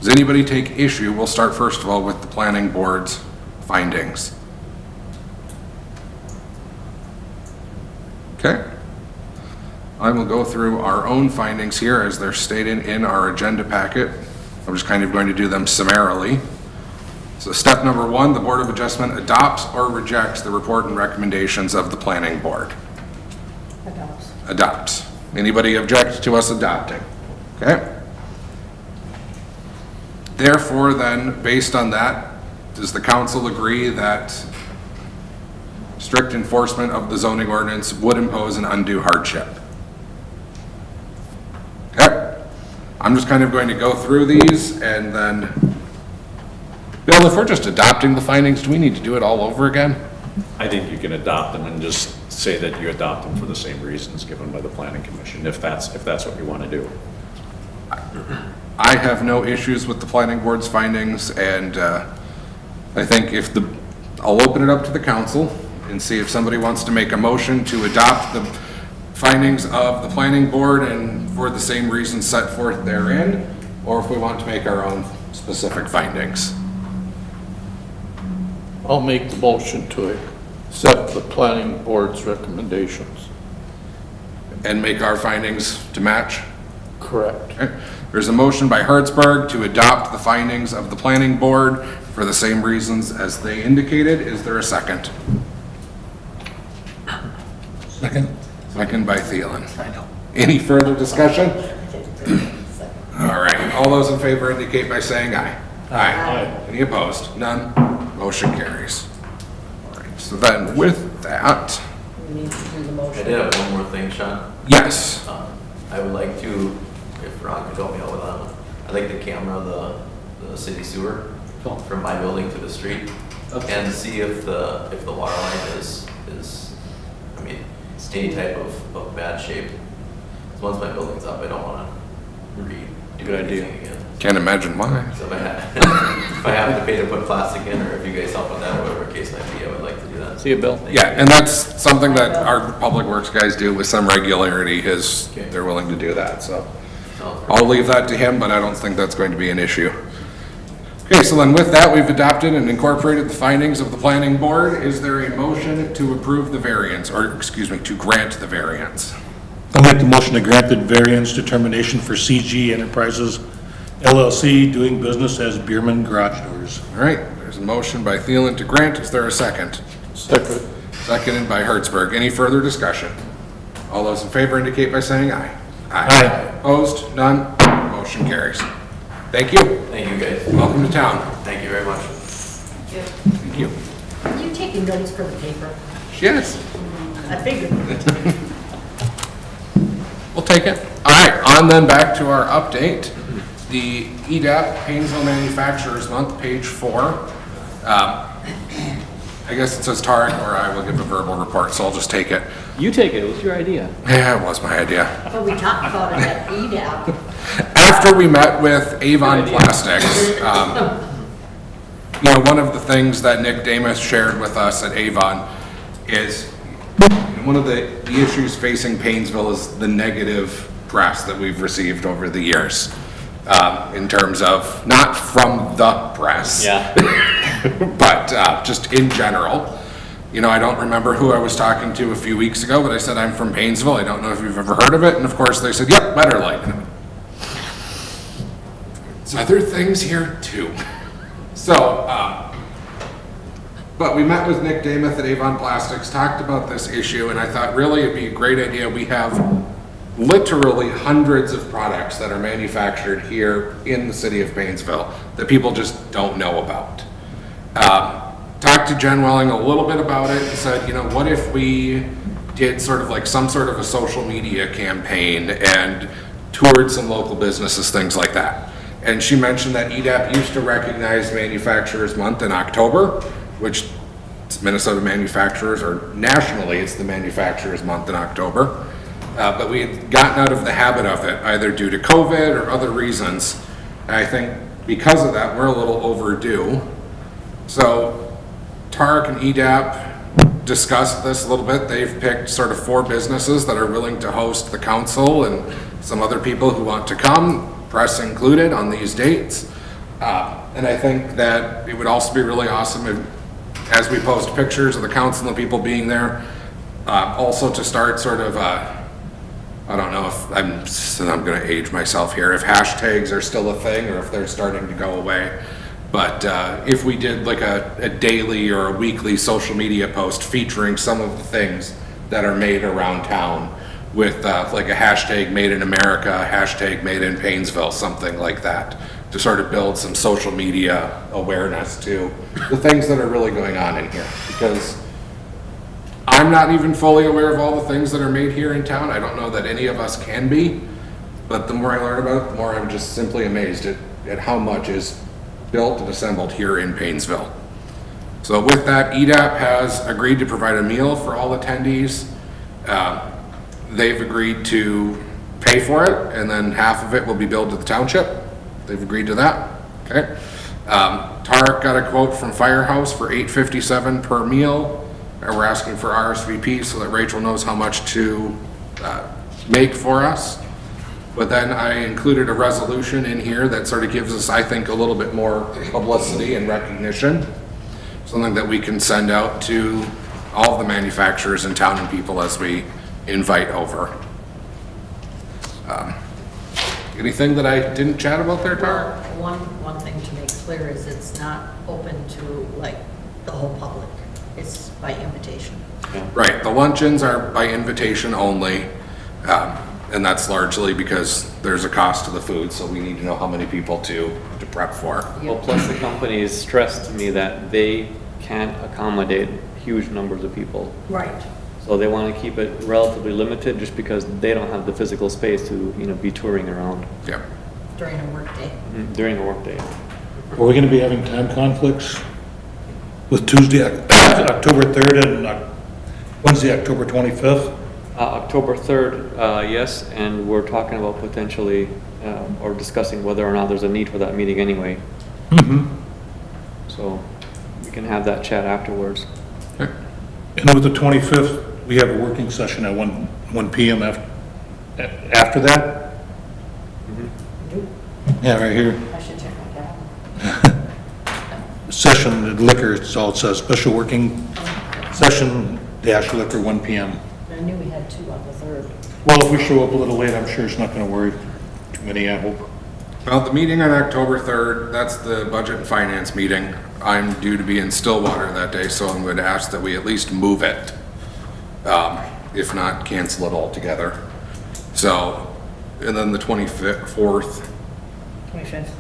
does anybody take issue? We'll start first of all with the planning board's findings. Okay. I will go through our own findings here as they're stated in our agenda packet. I'm just kind of going to do them summarily. So step number 1, the Board of Adjustment adopts or rejects the report and recommendations of the planning board. Adopts. Adopts. Anybody object to us adopting? Okay. Therefore, then, based on that, does the council agree that strict enforcement of the zoning ordinance would impose an undue hardship? Okay. I'm just kind of going to go through these and then, Bill, if we're just adopting the findings, do we need to do it all over again? I think you can adopt them and just say that you adopt them for the same reasons given by the planning commission, if that's what you want to do. I have no issues with the planning board's findings, and I think I'll open it up to the council and see if somebody wants to make a motion to adopt the findings of the planning board and for the same reasons set forth therein, or if we want to make our own specific findings. I'll make the motion to accept the planning board's recommendations. And make our findings to match? Correct. Okay. There's a motion by Hertzberg to adopt the findings of the planning board for the same reasons as they indicated. Is there a second? Second. Second by Thielen. Any further discussion? All right, all those in favor indicate by saying aye. Aye. Any opposed? None? Motion carries. All right, so then with that, We need to do the I motion. did have one more thing, Sean. yes, I would like to, if Ron could help me out with that, I'd like to camera the city sewer from my building to the street and see if the water line is, I mean, any type of bad shape. 'Cause once my building's up, I don't wanna redo anything again. can't imagine why. So if I have to pay to put plastic in, or if you guys help with that, or whatever the case might be, I would like to do that. See you, Bill. Thank you. Yeah, and that's something that our public works guys do with some regularity, is Okay. they're willing to do that, so. Sounds I'll leave that to him, but I don't think that's going to be an issue. Okay, so then with that, we've adopted and incorporated the findings of the planning board. Is there a motion to approve the variance, or excuse me, to grant the variance? I'll make the motion to grant the variance determination for CG Enterprises LLC doing business as Bierman Garage Doors. All right, there's a motion by Thielen to grant. Is there a second? Second. Seconded by Hertzberg. Any further discussion? All those in favor indicate by saying aye. Aye. Opposed? None? Motion carries. Thank you. Thank you, guys. Welcome to town. Thank you very much. Thank you. Are you taking notes for the paper? Yes. I figured. We'll take it. All right, on then back to our update. The EDAP Painesville Manufacturers Month, page 4. I guess it says Tarek, or I will give a verbal report, so I'll just take it. You take it, it was your idea. Yeah, it was my idea. But we talked about it at EDAP. After we met with Avon Plastics, you know, one of the things that Nick Damas shared with us at Avon is one of the issues facing Painesville is the negative press that we've received over the years, in terms of, not from the press. Yeah. But just in general. You know, I don't remember who I was talking to a few weeks ago, but I said, I'm from Painesville, I don't know if you've ever heard of it, and of course they said, yep, Better Light. There's other things here too. So, but we met with Nick Damath at Avon Plastics, talked about this issue, and I thought really it'd be a great idea. We have literally hundreds of products that are manufactured here in the city of Painesville that people just don't know about. Talked to Jen Welling a little bit about it and said, you know, what if we did sort of like some sort of a social media campaign and toured some local businesses, things like that. And she mentioned that EDAP used to recognize Manufacturers Month in October, which it's Minnesota Manufacturers, or nationally it's the Manufacturers Month in October. But we had gotten out of the habit of it, either due to COVID or other reasons. And I think because of that, we're a little overdue. So Tarek and EDAP discussed this a little bit. They've picked sort of 4 businesses that are willing to host the council and some other people who want to come, press included, on these dates. And I think that it would also be really awesome if, as we post pictures of the council and people being there, also to start sort of, I don't know if I'm going to age myself here, if hashtags are still a thing or if they're starting to go away. But if we did like a daily or a weekly social media post featuring some of the things that are made around town with like a hashtag Made in America, hashtag Made in Painesville, something like that, to sort of build some social media awareness to the things that are really going on in here. Because I'm not even fully aware of all the things that are made here in town. I don't know that any of us can be. but the more I learn about it, the more I'm just simply amazed at how much is built and assembled here in Painesville. So with that, EDAP has agreed to provide a meal for all attendees. They've agreed to pay for it, and then half of it will be billed to the township. They've agreed to that, okay? Tarek got a quote from Firehouse for $8.57 per meal, and we're asking for RSVP so that Rachel knows how much to make for us. But then I included a resolution in here that sort of gives us, I think, a little bit more publicity and recognition. Something that we can send out to all the manufacturers in town and people as we invite over. Anything that I didn't chat about there, Tara? One thing to make clear is it's not open to like the whole public. It's by invitation. Right, the luncheons are by invitation only, and that's largely because there's a cost to the food, so we need to know how many people to prep for. Well, plus the companies stressed to me that they can't accommodate huge numbers of people. Right. So they want to keep it relatively limited just because they don't have the physical space to, be touring around. Yep. During a workday. During a workday. Are we gonna be having time conflicts with Tuesday, October 3rd and Wednesday, October 25th? October 3rd, yes, and we're talking about potentially, or discussing whether or not there's a need for that meeting anyway. So we can have that chat afterwards. And with the 25th, we have a working session at 1 PM after that? Yeah, right here. I should check my calendar. Session liquor, it's all, it says, special working session dash liquor 1 PM. I knew we had two on the 3rd. Well, if we show up a little late, I'm sure it's not gonna worry too many, I hope. Well, the meeting on October 3rd, that's the Budget and Finance meeting. I'm due to be in Stillwater that day, so I'm going to ask that we at least move it. If not, cancel it altogether. So, and then the 24th, 25th.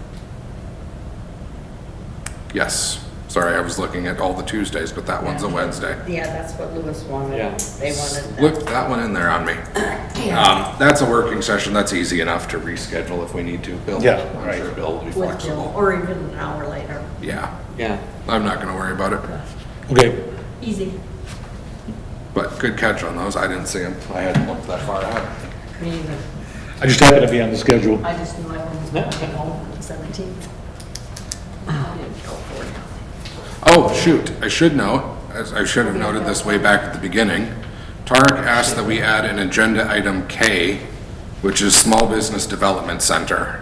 yes. Sorry, I was looking at all the Tuesdays, but that one's a Wednesday. Yeah, that's what Lewis wanted. Yeah. They wanted Whip that one in there on me. That's a working session, that's easy enough to reschedule if we need to. Bill, Yeah, I'm right. sure Bill will be with Bill, flexible. or even an hour later. Yeah, Yeah. I'm not gonna worry about it, Okay, Easy. but good catch on those, I didn't see them, I hadn't looked that far ahead. Me either. I just happen to be on the schedule. I just knew I was going to get home on the 17th. I didn't go for it. Oh, shoot, I should note, as I should have noted this way back at the beginning, Tarek asked that we add an agenda item K, which is Small Business Development Center.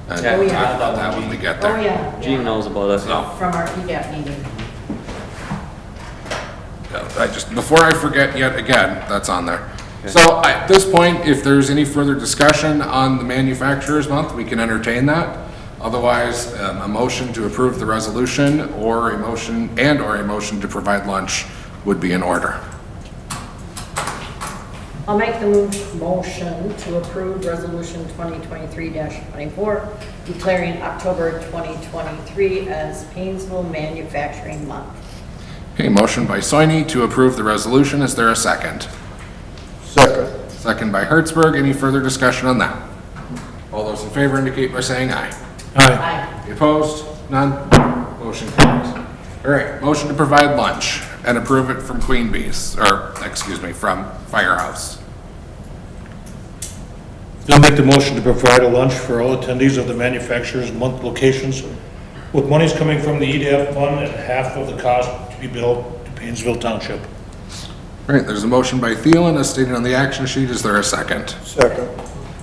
And Yeah, we'll we talk have about that that when we get Oh, there. yeah. Gene knows about it. So, From our EDAP meeting. before I forget yet again, that's on there. So at this point, if there's any further discussion on the Manufacturers Month, we can entertain that. Otherwise, a motion to approve the resolution or a motion to provide lunch would be in order. I'll make the motion to approve Resolution 2023-24, declaring October 2023 as Painesville Manufacturing Month. Okay, motion by Soini to approve the resolution. Is there a second? Second. Second by Hertzberg. Any further discussion on that? All those in favor indicate by saying aye. Aye. Aye. Any opposed? None? Motion carries. All right, motion to provide lunch and approve it from Queen Bee's, from Firehouse. I'll make the motion to provide a lunch for all attendees of the Manufacturers Month locations, with monies coming from the EDAP fund and half of the cost to be billed to Painesville Township. All right, there's a motion by Thielen as stated on the action sheet. Is there a second? Second.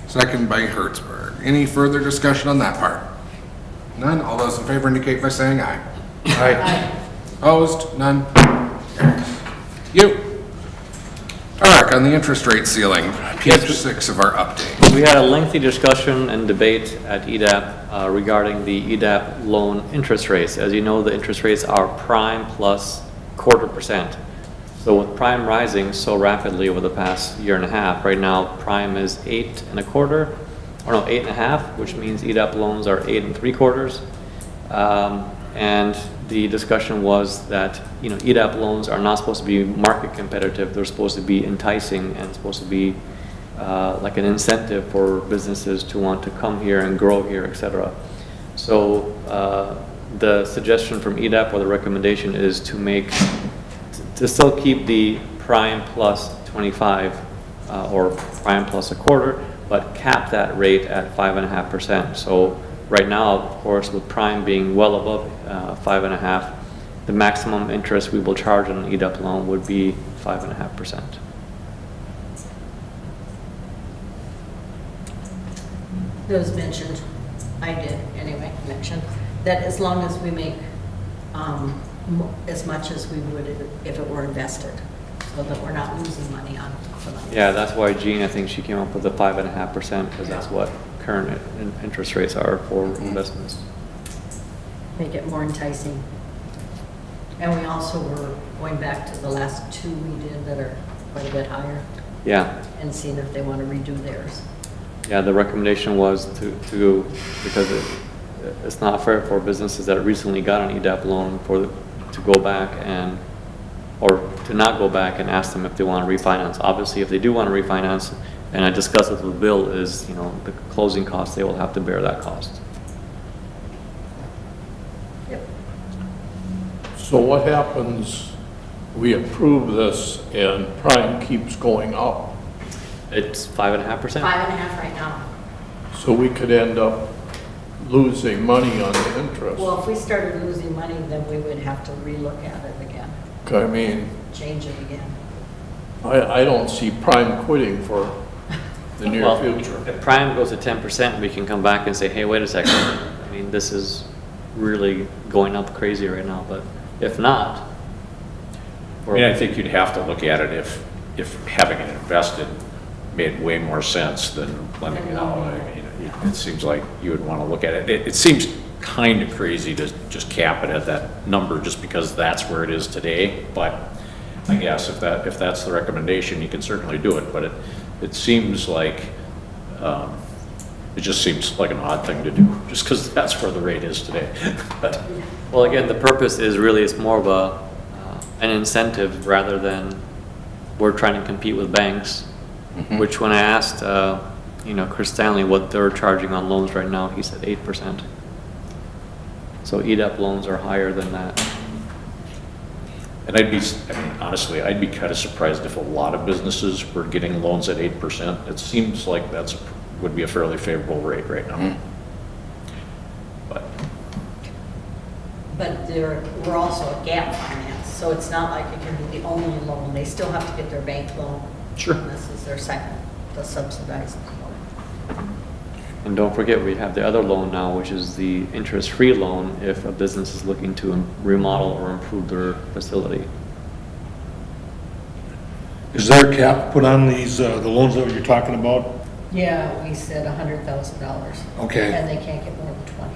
Second by Hertzberg. Any further discussion on that part? None? All those in favor indicate by saying aye. Aye. Opposed? None? You. Tarek, on the interest rate ceiling, page 6 of our update. We had a lengthy discussion and debate at EDAP regarding the EDAP loan interest rates. As you know, the interest rates are prime plus 0.25%. So with prime rising so rapidly over the past year and a half, right now prime is 8.5, which means EDAP loans are 8.75. And the discussion was that, EDAP loans are not supposed to be market competitive. They're supposed to be enticing and supposed to be like an incentive for businesses to want to come here and grow here, et cetera. So the suggestion from EDAP or the recommendation is to to still keep the prime plus 25 or prime plus a quarter, but cap that rate at 5.5%. So right now, of course, with prime being well above 5.5, the maximum interest we will charge on an EDAP loan would be 5.5%. It was mentioned, I did anyway, mention, that as long as we make as much as we would if it were invested, so that we're not losing money on the money. Yeah, that's why Jean, I think she came up with the 5.5%, because that's what current interest rates are for investments. Make it more enticing. And we also were going back to the last two we did that are quite a bit higher, Yeah, and seeing if they want to redo theirs. yeah, the recommendation was to because it's not fair for businesses that recently got an EDAP loan to go back or to not go back and ask them if they want to refinance. Obviously, if they do want to refinance, and I discussed it with Bill, is, the closing costs, they will have to bear that cost. Yep. So what happens, we approve this and prime keeps going up? It's 5.5%. 5.5 right now. So we could end up losing money on the interest. Well, if we started losing money, then we would have to relook at it again, I mean, change it again. I don't see prime quitting for the near Well, future. if prime goes to 10%, we can come back and say, hey, wait a second. I mean, this is really going up crazy right now, but if not, I mean, I think you'd have to look at it if having it invested made way more sense than lending it out. I mean, it seems like you would want to look at it. It seems kind of crazy to just cap it at that number just because that's where it is today. But I guess if that's the recommendation, you can certainly do it. But it seems like, it just seems like an odd thing to do just because that's where the rate is today. But well, again, the purpose is really, it's more of an incentive rather than we're trying to compete with banks, which when I asked, Chris Stanley what they're charging on loans right now, he said 8%. So EDAP loans are higher than that. And honestly, I'd be kind of surprised if a lot of businesses were getting loans at 8%. It seems like would be a fairly favorable rate right now. But we're also a gap finance, so it's not like it can be the only loan. They still have to get their bank loan. Sure. And this is their second, the subsidized loan. And don't forget, we have the other loan now, which is the interest-free loan if a business is looking to remodel or improve their facility. Is there a cap put on these, the loans that you're talking about? Yeah, we said $100,000. Okay. And they can't get more than 20.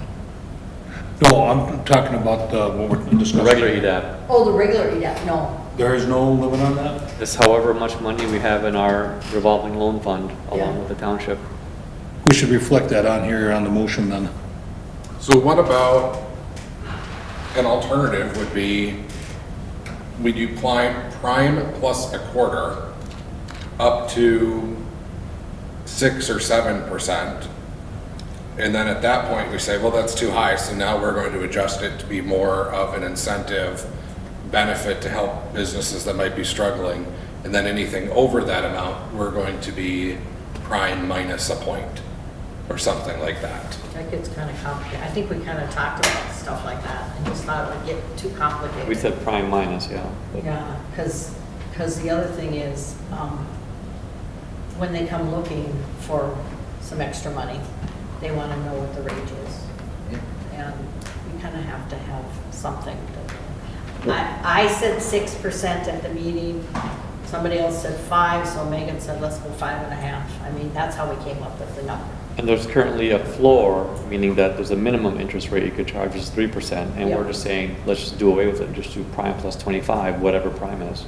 No, I'm talking about what we're The discussing. regular EDAP Oh, the regular EDAP, no. There is no limit on that? is however much money we have in our revolving loan fund along with the township. We should reflect that on here on the motion then. So what about, an alternative would be, we do prime plus a quarter up to 6 or 7%. And then at that point, we say, well, that's too high, so now we're going to adjust it to be more of an incentive benefit to help businesses that might be struggling. And then anything over that amount, we're going to be prime minus a point or something like that. That gets kind of complicated. I think we kind of talked about stuff like that and just thought it would get too complicated. We said prime minus, yeah. Yeah, because the other thing is, when they come looking for some extra money, they want to know what the rate is. And we kind of have to have something. I said 6% at the meeting. Somebody else said 5, so Megan said, let's go 5.5. I mean, that's how we came up with the number. And there's currently a floor, meaning that there's a minimum interest rate you could charge is 3%, and Yep. we're just saying, let's just do away with it, just do prime plus 25, whatever prime is.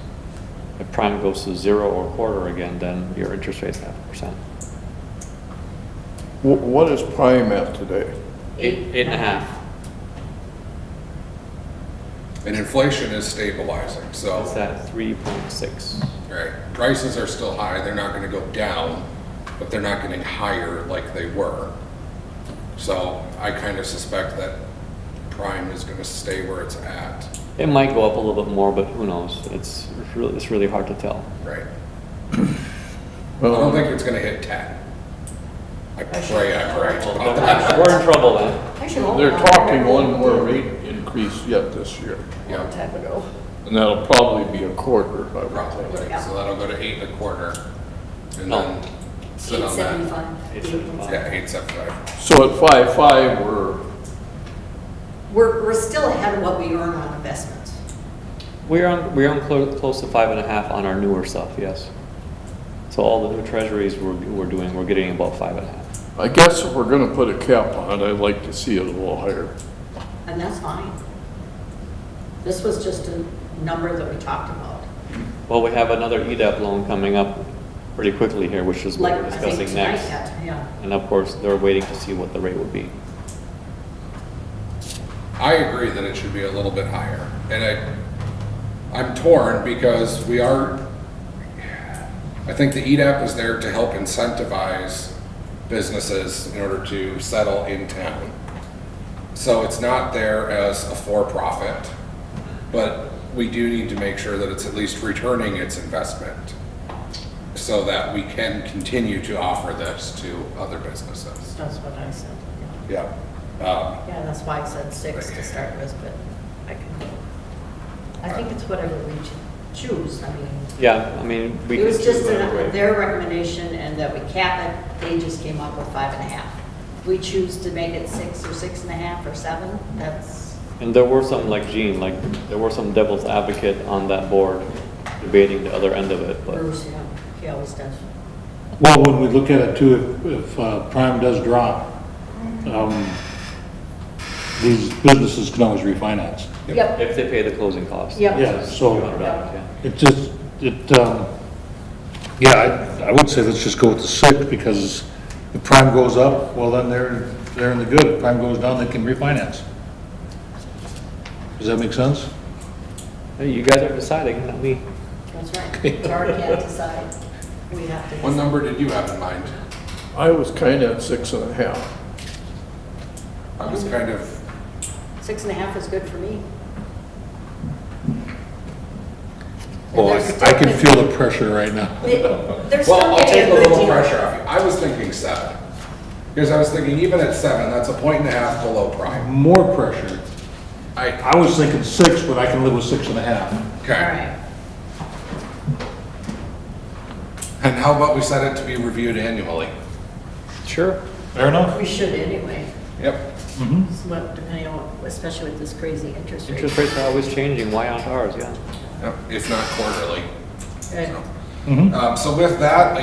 If prime goes to 0 or quarter again, then your interest rate's 0.5%. What is prime at today? 8.5. And inflation is stabilizing, so. It's at 3.6. Right, prices are still high, they're not gonna go down, but they're not getting higher like they were. So I kind of suspect that prime is gonna stay where it's at. It might go up a little bit more, but who knows? It's really hard to tell. Right. I don't think it's gonna hit 10. I pray I'm right about that. We're in trouble then. I should hope They're not. talking one more rate increase yet this year, Yeah, Time ago. and that'll probably be a quarter, I would probably. think. So that'll go to 8.25 and Oh. then sit on that. 875. Yeah, 8.75. So at 5.5, We're still ahead of what we earn on investments. We're on close to 5.5 on our newer stuff, yes. So all the new treasuries we're doing, we're getting about 5.5. I guess if we're gonna put a cap on it, I'd like to see it a little higher. And that's fine. This was just a number that we talked about. Well, we have another EDAP loan coming up pretty quickly here, which is what Like, we're I think discussing tonight, next. yeah. And of course, they're waiting to see what the rate would be. I agree that it should be a little bit higher. And I'm torn because I think the EDAP is there to help incentivize businesses in order to settle in town. So it's not there as a for-profit, but we do need to make sure that it's at least returning its investment so that we can continue to offer this to other businesses. That's what I said. Yeah. Yeah, that's why I said 6 to start with, but I think it's whatever we choose. I mean, Yeah, I mean, we it could was choose just whatever way. their recommendation and that we cap it. They just came up with 5.5. We choose to make it 6 or 6.5 or 7. That's, And there were some, like Gene, there were some devil's advocate on that board debating the other end of it, but Bruce, yeah, he always does. Well, when we look at it too, if prime does drop, these businesses can always refinance. Yep. if they pay the closing costs. Yep. Yeah, so $200, yeah. it just, yeah, I would say let's just go with the 6 because if prime goes up, well, then they're in the good. If prime goes down, they can refinance. Does that make sense? Hey, you guys are deciding, not me. That's right. Tara can't decide. We have to What decide. number did you have in mind? I was kinda at 6.5. I was kind of, 6.5 is good for me. Oh, I can feel the pressure right now. They're well, still I'll getting take a a good little deal. pressure off you. I was thinking 7. Because I was thinking even at 7, that's a 1.5 below prime. More pressure. I, I was thinking 6, but I can live with 6.5. okay. All right. And how about we set it to be reviewed annually? Sure. Fair enough? We should anyway. Yep. Well, depending on, especially with this crazy interest rate. Interest rates are always changing, why aren't ours, yeah? Yep, if not quarterly. And So with that,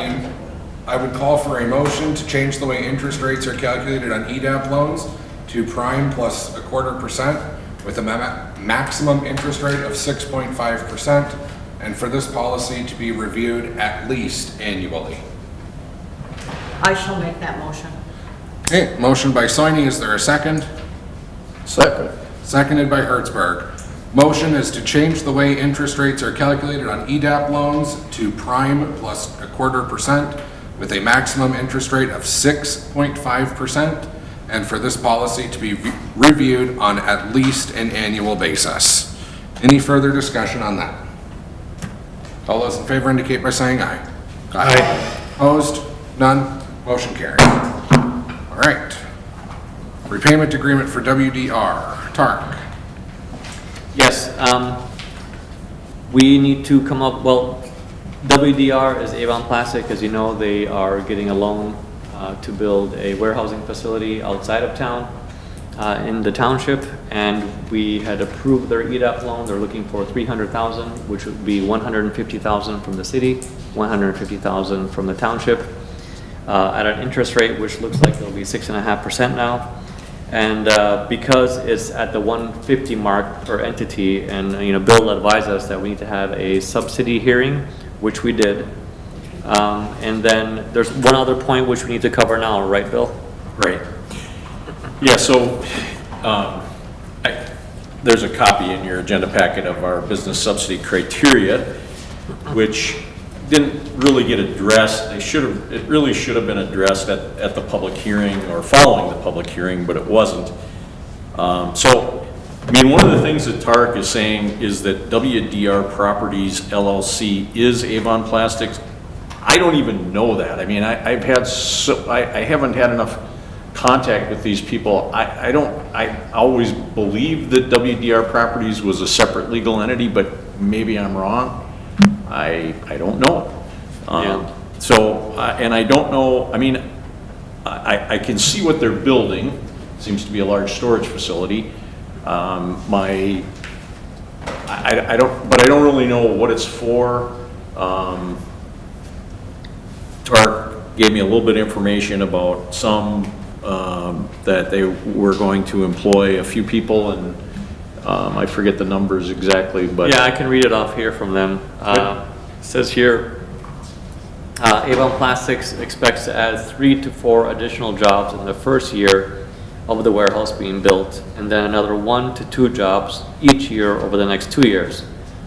I would call for a motion to change the way interest rates are calculated on EDAP loans to prime plus 0.25% with a maximum interest rate of 6.5%, and for this policy to be reviewed at least annually. I shall make that motion. Okay, motion by Soini, is there a second? Second. Seconded by Hertzberg. Motion is to change the way interest rates are calculated on EDAP loans to prime plus 0.25% with a maximum interest rate of 6.5%, and for this policy to be reviewed on at least an annual basis. Any further discussion on that? All those in favor indicate by saying aye. Aye. Opposed? None? Motion carried. All right. Repayment agreement for WDR. Tark. Yes, we need to come up, well, WDR is Avon Plastic, as you know, they are getting a loan to build a warehousing facility outside of town in the township, and we had approved their EDAP loan. They're looking for $300,000, which would be $150,000 from the city, $150,000 from the township, at an interest rate which looks like it'll be 6.5% now. And because it's at the 150 mark per entity, and Bill advised us that we need to have a subsidy hearing, which we did. And then there's one other point which we need to cover now, right, Bill? Right. Yeah, so there's a copy in your agenda packet of our business subsidy criteria, which didn't really get addressed. It really should have been addressed at the public hearing or following the public hearing, but it wasn't. So, I mean, one of the things that Tarek is saying is that WDR Properties LLC is Avon Plastics. I don't even know that. I mean, I haven't had enough contact with these people. I always believed that WDR Properties was a separate legal entity, but maybe I'm wrong. I don't know. So, and I don't know, I mean, I can see what they're building. Seems to be a large storage facility. I don't really know what it's for. Tark gave me a little bit of information about some, that they were going to employ a few people, and I forget the numbers exactly, but. Yeah, I can read it off here from them. It says here, Avon Plastics expects to add 3 to 4 additional jobs in the first year of the warehouse being built, and then another 1 to 2 jobs each year over the next 2 years.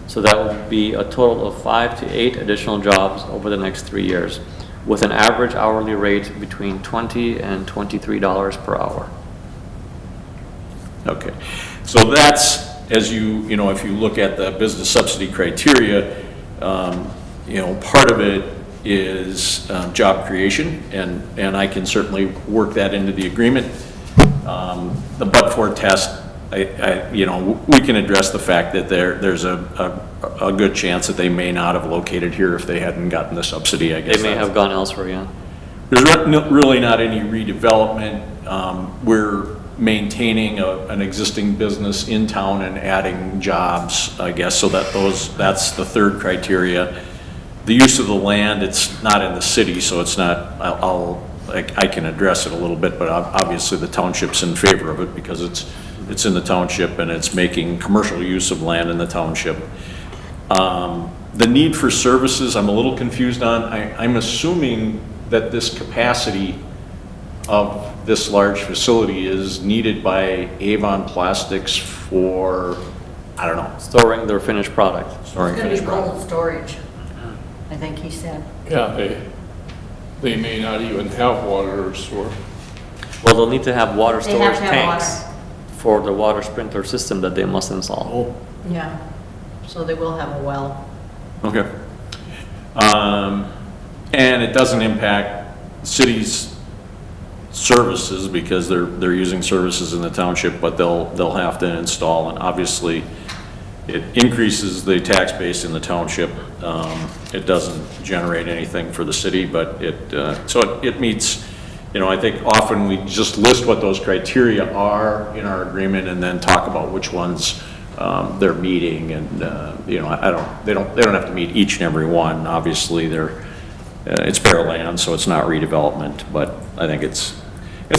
So that would be a total of 5 to 8 additional jobs over the next 3 years, with an average hourly rate between $20 and $23 per hour. Okay, so that's, as you know, if you look at the business subsidy criteria, part of it is job creation, and I can certainly work that into the agreement. The but-for test, we can address the fact that there's a good chance that they may not have located here if they hadn't gotten the subsidy, I guess. They may have gone elsewhere, yeah. There's really not any redevelopment. We're maintaining an existing business in town and adding jobs, I guess, so that's the third criteria. The use of the land, it's not in the city, so it's not, I can address it a little bit, but obviously the township's in favor of it because it's in the township and it's making commercial use of land in the township. The need for services, I'm a little confused on. I'm assuming that this capacity of this large facility is needed by Avon Plastics for, I don't know. Storing their finished product. Storing finished product. Cold storage, I think he said. Yeah, they may not even have water or sewer. Well, they'll need to have water They have storage to have tanks for the water sprinkler system that they must install. Yeah, so they will have a well. Okay. And it doesn't impact the city's services because they're using services in the township, but they'll have to install, and obviously it increases the tax base in the township. It doesn't generate anything for the city, but so it meets, I think often we just list what those criteria are in our agreement and then talk about which ones they're meeting, and they don't have to meet each and every one. Obviously, it's bare land, so it's not redevelopment, but I think it's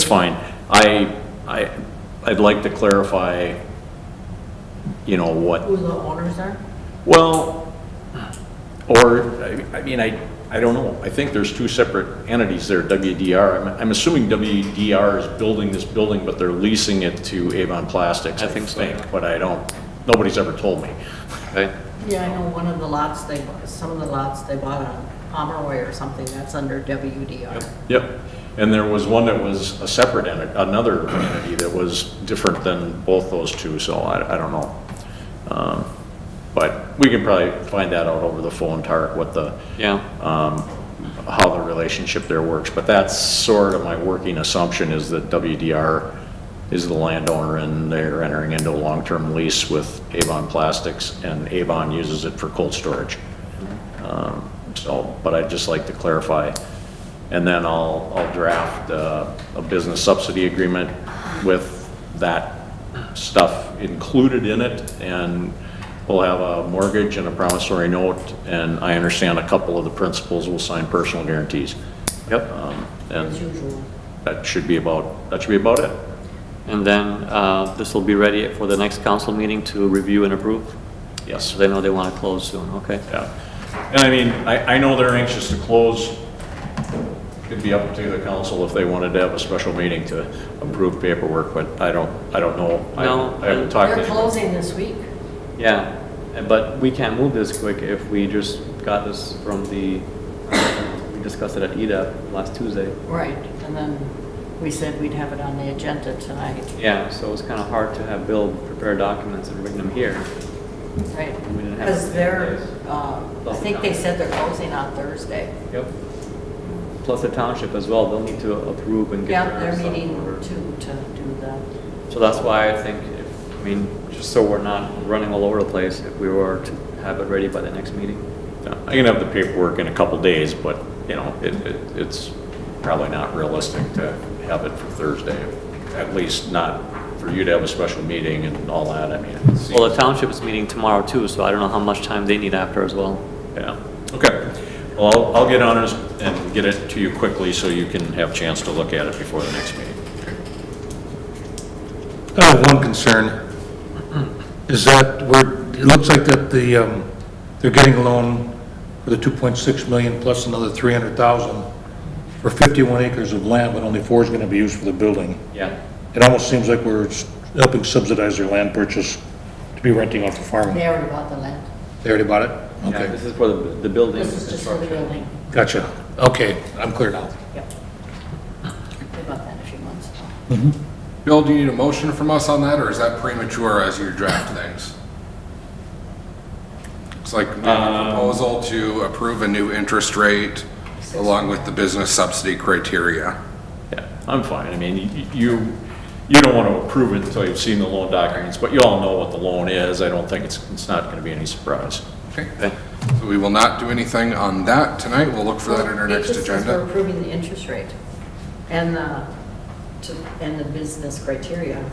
fine. I'd like to clarify, what. Who the owners are? Well, or, I don't know. I think there's 2 separate entities there, WDR. I'm assuming WDR is building this building, but they're leasing it to Avon Plastics, I think, but nobody's ever told me. Okay. Yeah, I know one of the lots some of the lots they bought on Pomeroy or something, that's under WDR. Yep. And there was one that was a separate entity, another entity that was different than both those two, so I don't know. But we can probably find that out over the phone, Tarek, what how the relationship there works. But that's sort of my working assumption, is that WDR is the landowner and they're entering into a long-term lease with Avon Plastics, and Avon uses it for cold storage. But I'd just like to clarify. And then I'll draft a business subsidy agreement with that stuff included in it, and we'll have a mortgage and a promissory note, and I understand a couple of the principals will sign personal guarantees. Yep. And that should be about it. And then this will be ready for the next council meeting to review and approve? Yes. They know they want to close soon, okay. Yeah. And I know they're anxious to close. It'd be up to the council if they wanted to have a special meeting to approve paperwork, but I don't know. No. I haven't talked to They're them. closing this week. Yeah, But we can't move this quick if we just got this from we discussed it at EDAP last Tuesday. Right, and then we said we'd have it on the agenda tonight. Yeah, so it's kind of hard to have Bill prepare documents and bring them here. Right, We didn't have because it. they're, I think they said they're closing on Thursday. Yep. Plus the township as well, they'll need to approve and get Yeah, their they're stuff in meeting order. to do that. So that's why I think, just so we're not running all over the place, if we were to have it ready by the next meeting. I can have the paperwork in a couple days, but, it's probably not realistic to have it for Thursday. At least not for you to have a special meeting and all that, I mean. it seems- Well, the township is meeting tomorrow too, so I don't know how much time they need after as well. Yeah, okay. Well, I'll get on it and get it to you quickly so you can have a chance to look at it before the next meeting. I have one concern, is that it looks like that they're getting a loan for the 2.6 million plus another 300,000 for 51 acres of land, but only 4 is gonna be used for the building. Yeah. It almost seems like we're helping subsidize their land purchase to be renting off the farm. They already bought the land. They already bought it? Yeah, Okay, this is for the building. This is just for the building. gotcha. Okay, I'm clear now. Yep. They bought that a few months ago. Bill, do you need a motion from us on that, or is that premature as you draft things? It's like we have a proposal to approve a new interest rate along with the business subsidy criteria. Yeah, I'm fine. I mean, you don't want to approve it until you've seen the loan documents, but you all know what the loan is. I don't think it's not going to be any surprise. Okay, so we will not do anything on that tonight. We'll look for that in our It next just says We're agenda. approving the interest rate and the business criteria.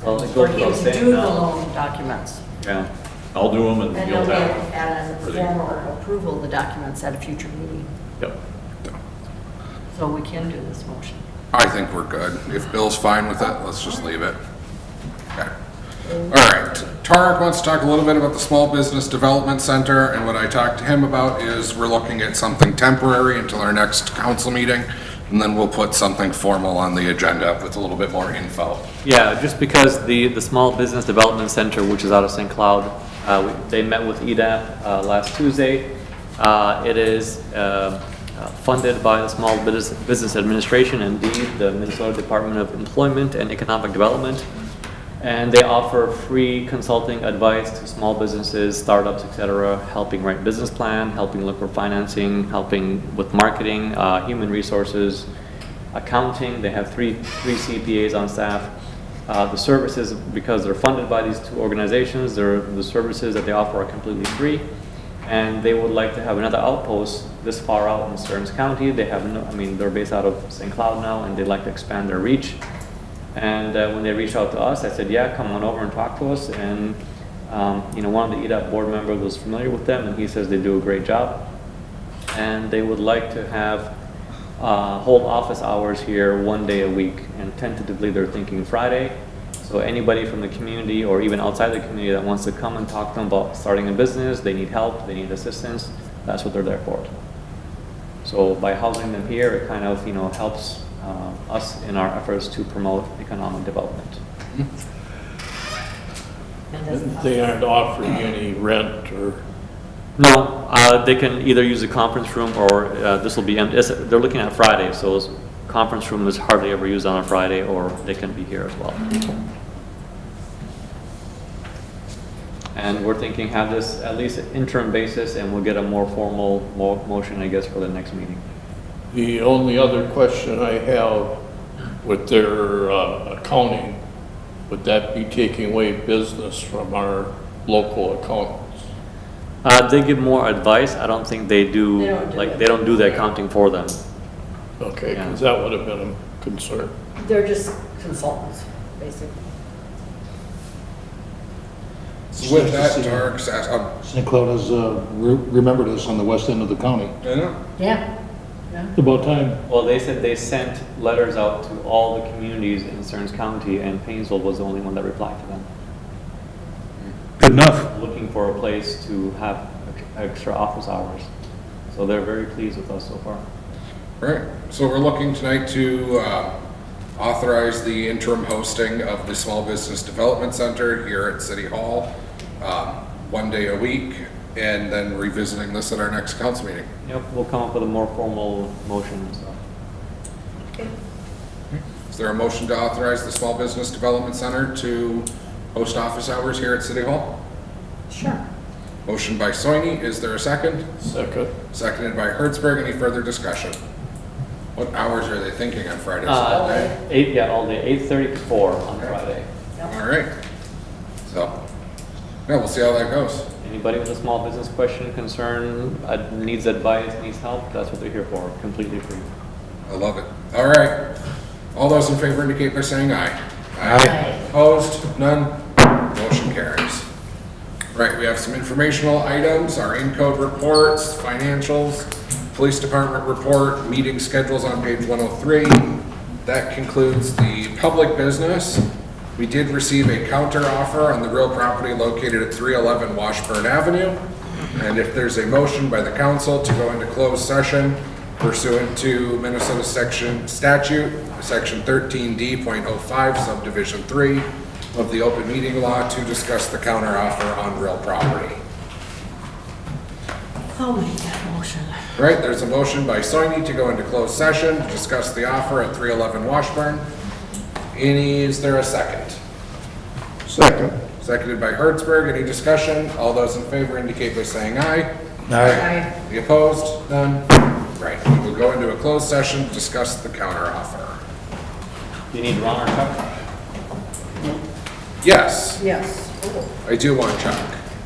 Well, it For goes him without to saying do the now. loan documents. Yeah, I'll do them and And you'll they'll get have. at a for the- formal approval of the documents at a future meeting. Yep. So we can do this motion. I think we're good. If Bill's fine with it, let's just leave it. Okay. All right. Tarek wants to talk a little bit about the Small Business Development Center, and what I talked to him about is we're looking at something temporary until our next council meeting, and then we'll put something formal on the agenda with a little bit more info. Yeah, just because the Small Business Development Center, which is out of St. Cloud, they met with EDAP last Tuesday. It is funded by the Small Business Administration, indeed, the Minnesota Department of Employment and Economic Development. And they offer free consulting advice to small businesses, startups, et cetera, helping write business plan, helping look for financing, helping with marketing, human resources, accounting. They have three CPAs on staff. The services, because they're funded by these two organizations, the services that they offer are completely free. And they would like to have another outpost this far out in Stearns County. They have they're based out of St. Cloud now, and they'd like to expand their reach. And when they reached out to us, I said, yeah, come on over and talk to us. And, one of the EDAP board members was familiar with them, and he says they do a great job. And they would like to have hold office hours here 1 day a week. And tentatively, they're thinking Friday. So anybody from the community or even outside the community that wants to come and talk to them about starting a business, they need help, they need assistance, that's what they're there for. So by housing them here, it kind of, helps us in our efforts to promote economic development. They aren't offering any rent or, No, they can either use the conference room or this will be empty. They're looking at Friday, so this conference room is hardly ever used on a Friday, or they can be here as well. And we're thinking have this at least an interim basis, and we'll get a more formal motion, I guess, for the next meeting. the only other question I have with their accounting, would that be taking away business from our local accountants? They give more advice. I don't think they do, they don't do the accounting for them. Okay, because that would have been a concern. They're just consultants, basically. With that, Tarek's asked, St. Cloud has remembered us on the west end of the county. Yeah. It's about time. Well, they said they sent letters out to all the communities in Stearns County, and Painesville was the only one that replied to them. Good enough. Looking for a place to have extra office hours. So they're very pleased with us so far. Right, so we're looking tonight to authorize the interim hosting of the Small Business Development Center here at City Hall. one day a week, and then revisiting this at our next council meeting. Yep, we'll come up with a more formal motion and stuff. Is there a motion to authorize the Small Business Development Center to host office hours here at City Hall? Sure. Motion by Soini, is there a second? Second. Seconded by Hertzberg, any further discussion? What hours are they thinking on Fridays? All day? All day, 8:30 to 4 on Friday. All right. So, yeah, we'll see how that goes. Anybody with a small business question, concern, needs advice, needs help, that's what they're here for, completely free. I love it. All right. All those in favor indicate by saying aye. Aye. Opposed? None? Motion carries. Right, we have some informational items, our in-code reports, financials, police department report, meeting schedules on page 103. That concludes the public business. We did receive a counter offer on the real property located at 311 Washburn Avenue. And if there's a motion by the council to go into closed session pursuant to Minnesota statute, section 13D.05, subdivision 3 of the open meeting law to discuss the counter offer on real property. I'll make that motion. Right, there's a motion by Soini to go into closed session to discuss the offer at 311 Washburn. Is there a second? Second. Seconded by Hertzberg. Any discussion? All those in favor indicate by saying aye. Aye. Any opposed? None? Right, we will go into a closed session to discuss the counter offer. You need Ron or Chuck? Yes, Yes. I do want Chuck.